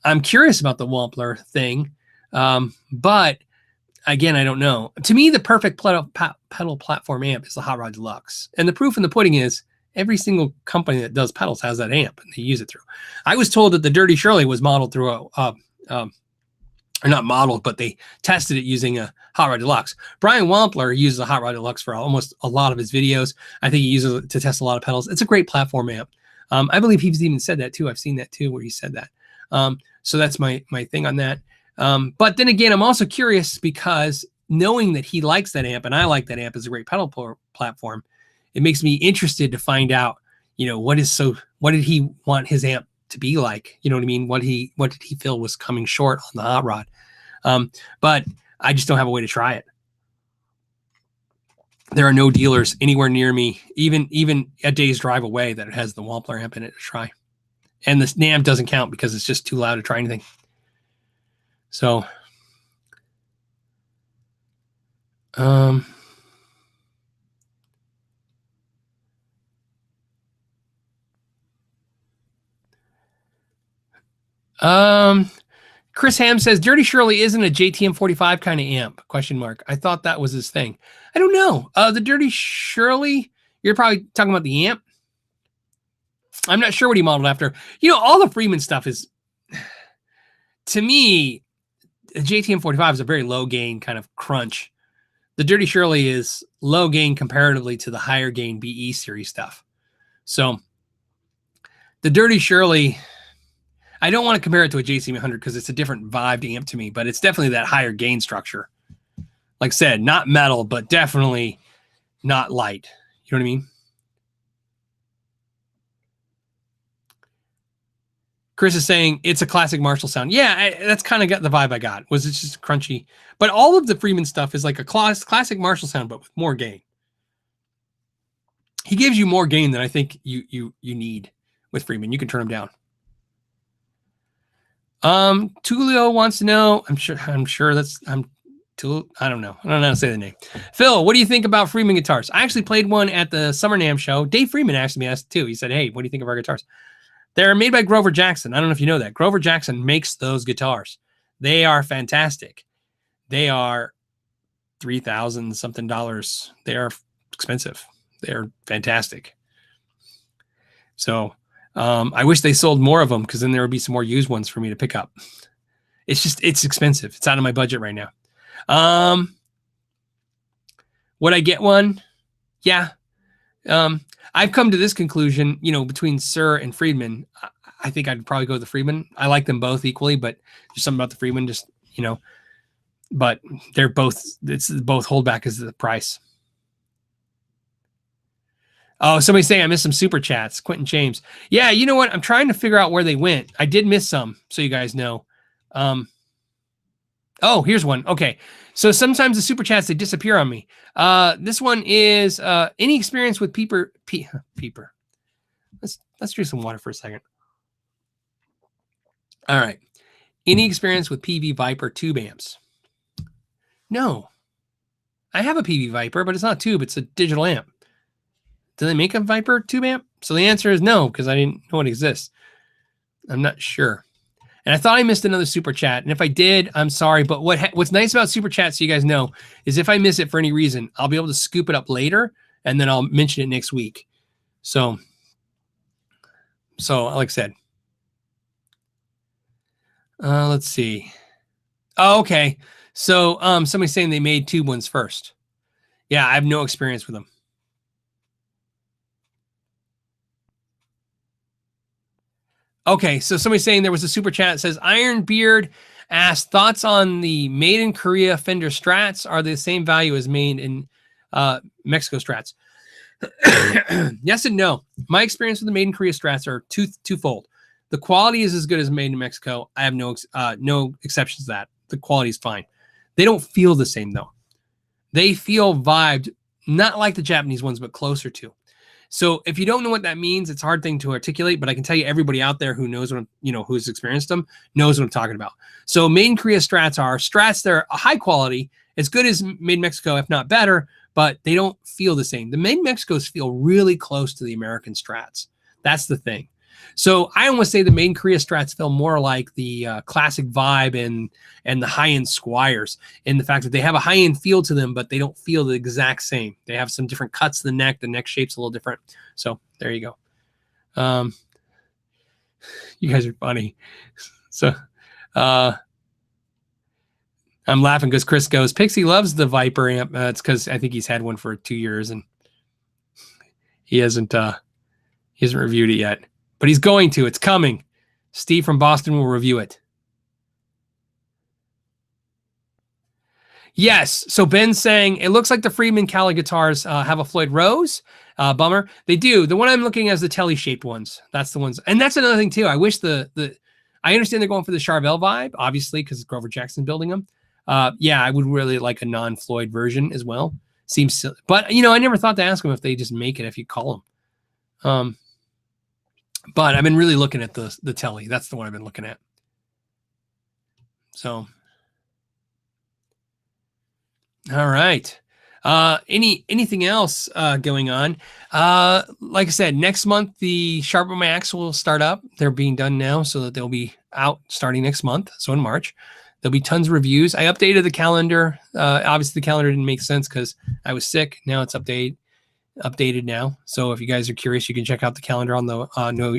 I'm curious about the Wampler thing. But again, I don't know. To me, the perfect pedal platform amp is the Hot Rod Deluxe. And the proof in the pudding is every single company that does pedals has that amp, and they use it through. I was told that the Dirty Shirley was modeled through or not modeled, but they tested it using a Hot Rod Deluxe. Brian Wampler uses a Hot Rod Deluxe for almost a lot of his videos. I think he uses it to test a lot of pedals. It's a great platform amp. I believe he's even said that too. I've seen that too, where he said that. So that's my thing on that. But then again, I'm also curious because knowing that he likes that amp and I like that amp as a great pedal platform, it makes me interested to find out, what did he want his amp to be like? You know what I mean? What did he feel was coming short on the Hot Rod? But I just don't have a way to try it. There are no dealers anywhere near me, even a day's drive away, that it has the Wampler amp in it to try. And the NAMM doesn't count because it's just too loud to try anything. So, Chris Ham says Dirty Shirley isn't a JTM 45 kind of amp, ? I thought that was his thing. I don't know. The Dirty Shirley, you're probably talking about the amp. I'm not sure what he modeled after. All the Friedman stuff is, to me, the JTM 45 is a very low gain kind of crunch. The Dirty Shirley is low gain comparatively to the higher gain BE series stuff. So the Dirty Shirley, I don't want to compare it to a JCM 100 because it's a different vibe amp to me, but it's definitely that higher gain structure. Like I said, not metal, but definitely not light. You know what I mean? Chris is saying it's a classic Marshall sound. Yeah, that's kind of got the vibe I got. Was it's just crunchy. But all of the Friedman stuff is like a classic Marshall sound, but with more gain. He gives you more gain than I think you need with Friedman. You can turn him down. Tulio wants to know. I'm sure that's I don't know. I don't know how to say the name. Phil, what do you think about Friedman guitars? I actually played one at the Summer NAMM show. Dave Friedman asked me too. He said, "Hey, what do you think of our guitars?" They're made by Grover Jackson. I don't know if you know that. Grover Jackson makes those guitars. They are fantastic. They are $3,000 something. They are expensive. They're fantastic. So I wish they sold more of them because then there would be some more used ones for me to pick up. It's expensive. It's out of my budget right now. Would I get one? Yeah. I've come to this conclusion, between Sir and Friedman. I think I'd probably go with the Friedman. I like them both equally, but there's something about the Friedman, but they're both, both holdback is the price. Oh, somebody's saying I missed some super chats. Quentin James. Yeah, you know what? I'm trying to figure out where they went. I did miss some, so you guys know. Oh, here's one. Okay. So sometimes the super chats, they disappear on me. This one is any experience with Peeper. Let's drink some water for a second. All right. Any experience with Peavey Viper tube amps? No. I have a Peavey Viper, but it's not a tube. It's a digital amp. Do they make a Viper tube amp? So the answer is no, because I didn't know it exists. I'm not sure. And I thought I missed another super chat. And if I did, I'm sorry. But what's nice about super chat, so you guys know, is if I miss it for any reason, I'll be able to scoop it up later, and then I'll mention it next week. So like I said, let's see. Oh, okay. So somebody's saying they made tube ones first. Yeah, I have no experience with them. Okay, so somebody's saying there was a super chat that says Iron Beard asked thoughts on the made in Korea Fender Strats. Are they the same value as made in Mexico Strats? Yes and no. My experience with the made in Korea Strats are twofold. The quality is as good as made in Mexico. I have no exceptions to that. The quality is fine. They don't feel the same though. They feel vibed, not like the Japanese ones, but closer to. So if you don't know what that means, it's a hard thing to articulate, but I can tell you everybody out there who knows what who's experienced them knows what I'm talking about. So made in Korea Strats are Strats. They're a high quality, as good as made in Mexico, if not better, but they don't feel the same. The made in Mexicos feel really close to the American Strats. That's the thing. So I almost say the made in Korea Strats feel more like the classic vibe and the high-end Squires, in the fact that they have a high-end feel to them, but they don't feel the exact same. They have some different cuts to the neck shape's a little different. So there you go. You guys are funny. So I'm laughing because Chris goes, Pixie loves the Viper amp. It's because I think he's had one for 2 years and he hasn't reviewed it yet. But he's going to. It's coming. Steve from Boston will review it. Yes. So Ben's saying, it looks like the Friedman Cali guitars have a Floyd Rose. Bummer. They do. The one I'm looking at is the telly-shaped ones. That's the ones. And that's another thing, too. I wish I understand they're going for the Charvel vibe, obviously, because Grover Jackson building them. Yeah, I would really like a non-Floyd version as well. Seems silly. But, you know, I never thought to ask them if they just make it if you call them. But I've been really looking at the telly. That's the one I've been looking at. So, all right. Anything else going on? Like I said, next month the Sharpen Max will start up. They're being done now, so that they'll be out starting next month. So in March, there'll be tons of reviews. I updated the calendar. Obviously, the calendar didn't make sense because I was sick. Now it's updated now. So if you guys are curious, you can check out the calendar on the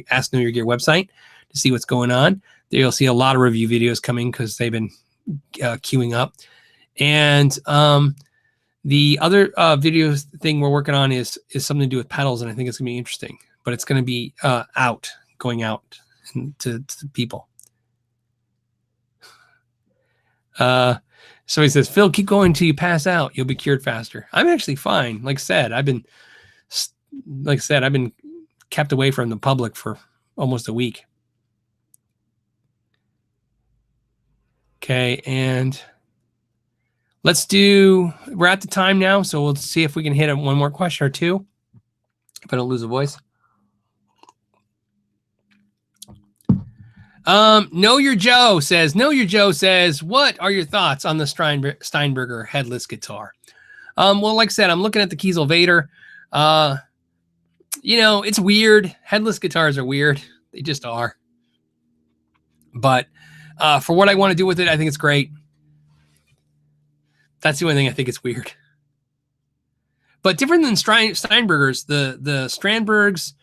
Ask Know Your Gear website to see what's going on. There you'll see a lot of review videos coming because they've been queuing up. And the other videos thing we're working on is something to do with pedals, and I think it's gonna be interesting. But it's gonna be going out to people. So he says, Phil, keep going until you pass out. You'll be cured faster. I'm actually fine. Like I said, I've been kept away from the public for almost a week. Okay, and we're at the time now, so we'll see if we can hit one more question or two. If I don't lose a voice. Know Your Joe says, what are your thoughts on the Steinberger headless guitar? Well, like I said, I'm looking at the Kiesel Vader. You know, it's weird. Headless guitars are weird. They just are. But for what I want to do with it, I think it's great. That's the only thing I think it's weird. But different than Steinbergers, the Strandbergs,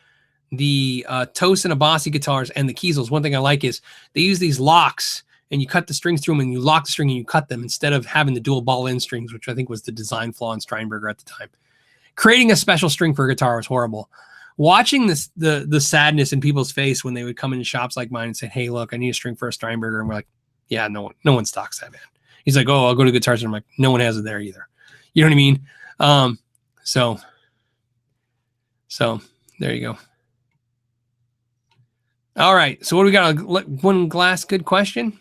the Tosin Abasi guitars, and the Kiesels, one thing I like is they use these locks, and you cut the strings through them, and you lock the string and you cut them instead of having the dual ball end strings, which I think was the design flaw in Steinberger at the time. Creating a special string for a guitar was horrible. Watching the sadness in people's face when they would come into shops like mine and say, hey, look, I need a string for a Steinberger. And we're like, yeah, no one stocks that, man. He's like, oh, I'll go to Guitars. And I'm like, no one has it there either. You know what I mean? So there you go. All right. So what do we got? One last good question.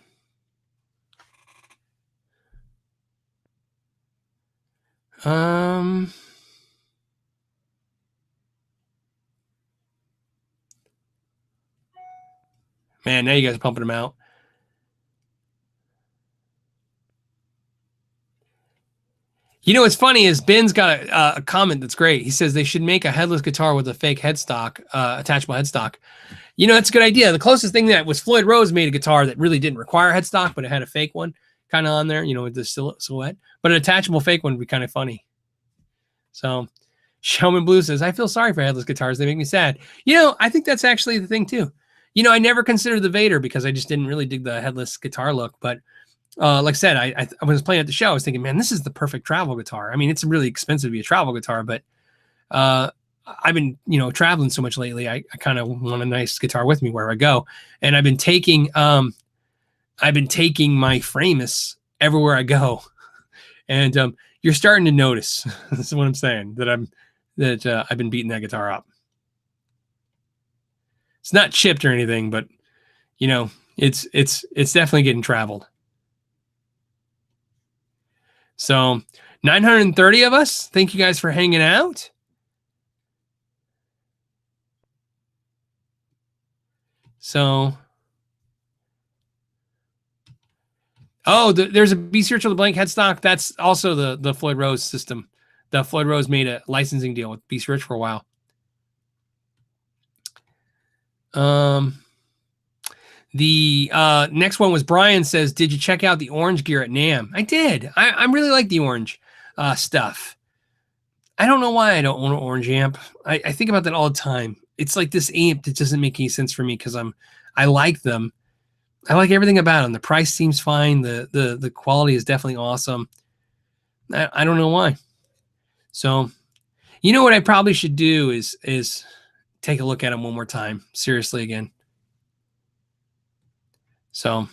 Man, now you guys are pumping them out. You know what's funny is Ben's got a comment that's great. He says they should make a headless guitar with a fake headstock, attachable headstock. You know, that's a good idea. The closest thing that was Floyd Rose made a guitar that really didn't require a headstock, but it had a fake one kind of on there, you know, with the silhouette. But an attachable fake one would be kind of funny. So Showman Blue says, I feel sorry for headless guitars. They make me sad. You know, I think that's actually the thing too. You know, I never considered the Vader because I just didn't really dig the headless guitar look. But like I said, I was playing at the show. I was thinking, man, this is the perfect travel guitar. I mean, it's really expensive to be a travel guitar, but I've been, you know, traveling so much lately. I kind of want a nice guitar with me where I go. And I've been taking my Framus everywhere I go. And you're starting to notice, this is what I'm saying, that I've been beating that guitar up. It's not chipped or anything, but you know, it's definitely getting traveled. So 930 of us. Thank you guys for hanging out. So, there's a Be Spiritual the Blank headstock. That's also the Floyd Rose system. The Floyd Rose made a licensing deal with Be Spiritual for a while. The next one was Brian says, did you check out the orange gear at NAMM? I did. I really like the orange stuff. I don't know why I don't own an orange amp. I think about that all the time. It's like this amp that doesn't make any sense for me because I like them. I like everything about them. The price seems fine. The quality is definitely awesome. I don't know why. So, you know what I probably should do is take a look at them one more time. Seriously again. So,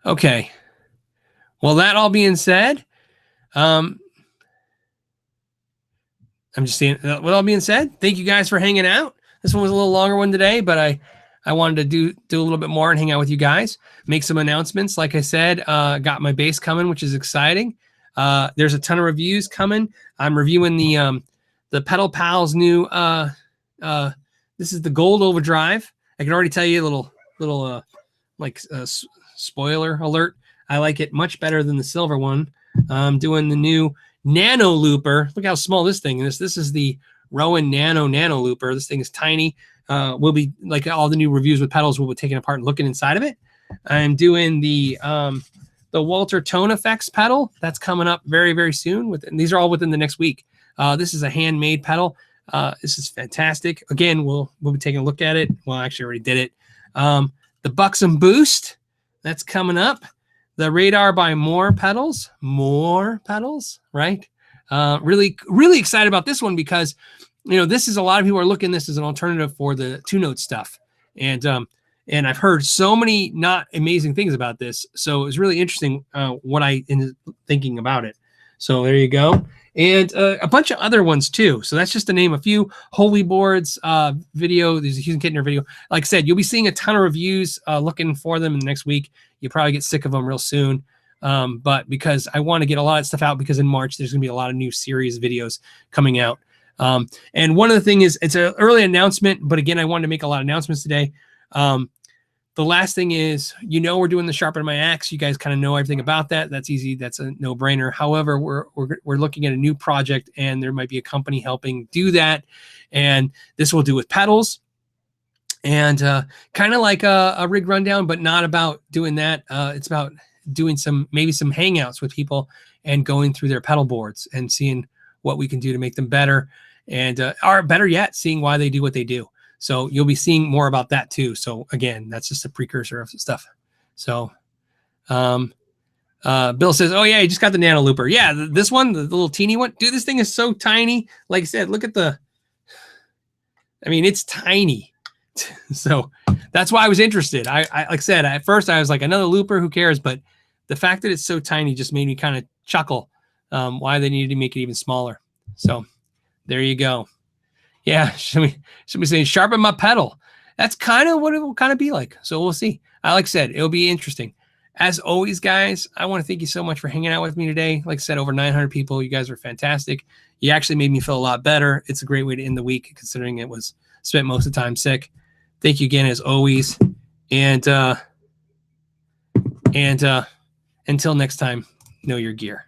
okay. Well, that all being said, I'm just saying, with all being said, thank you guys for hanging out. This one was a little longer one today, but I wanted to do a little bit more and hang out with you guys, make some announcements. Like I said, got my bass coming, which is exciting. There's a ton of reviews coming. I'm reviewing the Pedal Pals new, this is the Gold Overdrive. I can already tell you a little spoiler alert. I like it much better than the silver one. I'm doing the new Nano Looper. Look how small this thing is. This is the Rowan Nano Looper. This thing is tiny. We'll be, like all the new reviews with pedals, we'll be taking apart and looking inside of it. I'm doing the Walter Tone Effects pedal. That's coming up very, very soon. And these are all within the next week. This is a handmade pedal. This is fantastic. Again, we'll be taking a look at it. Well, I actually already did it. The Buxom Boost, that's coming up. The Radar by More pedals, right? Really, really excited about this one because, you know, this is a lot of people are looking at this as an alternative for the 2-note stuff. And I've heard so many not amazing things about this. So it was really interesting what I ended thinking about it. So there you go. And a bunch of other ones too. So that's just to name a few. Holy Boards video. There's a Hughes and Kittner video. Like I said, you'll be seeing a ton of reviews looking for them in the next week. You'll probably get sick of them real soon. But because I want to get a lot of stuff out because in March, there's going to be a lot of new series videos coming out. And one of the things is it's an early announcement, but again, I wanted to make a lot of announcements today. The last thing is, you know, we're doing the Sharpen My Axe. You guys kind of know everything about that. That's easy. That's a no-brainer. However, we're looking at a new project, and there might be a company helping do that. And this will do with pedals, and kind of like a rig rundown, but not about doing that. It's about doing maybe some hangouts with people and going through their pedal boards and seeing what we can do to make them better, and or better yet, seeing why they do what they do. So you'll be seeing more about that too. So again, that's just a precursor of stuff. So Bill says, oh yeah, you just got the Nano Looper. Yeah, this one, the little teeny one. Dude, this thing is so tiny. Like I said, look at I mean, it's tiny. So that's why I was interested. I like I said, at first I was like, another looper, who cares? But the fact that it's so tiny just made me kind of chuckle why they needed to make it even smaller. So there you go. Yeah, somebody saying sharpen my pedal. That's kind of what it will kind of be like. So we'll see. Like I said, it'll be interesting. As always, guys, I want to thank you so much for hanging out with me today. Like I said, over 900 people. You guys are fantastic. You actually made me feel a lot better. It's a great way to end the week, considering it was spent most of the time sick. Thank you again, as always. And until next time, know your gear.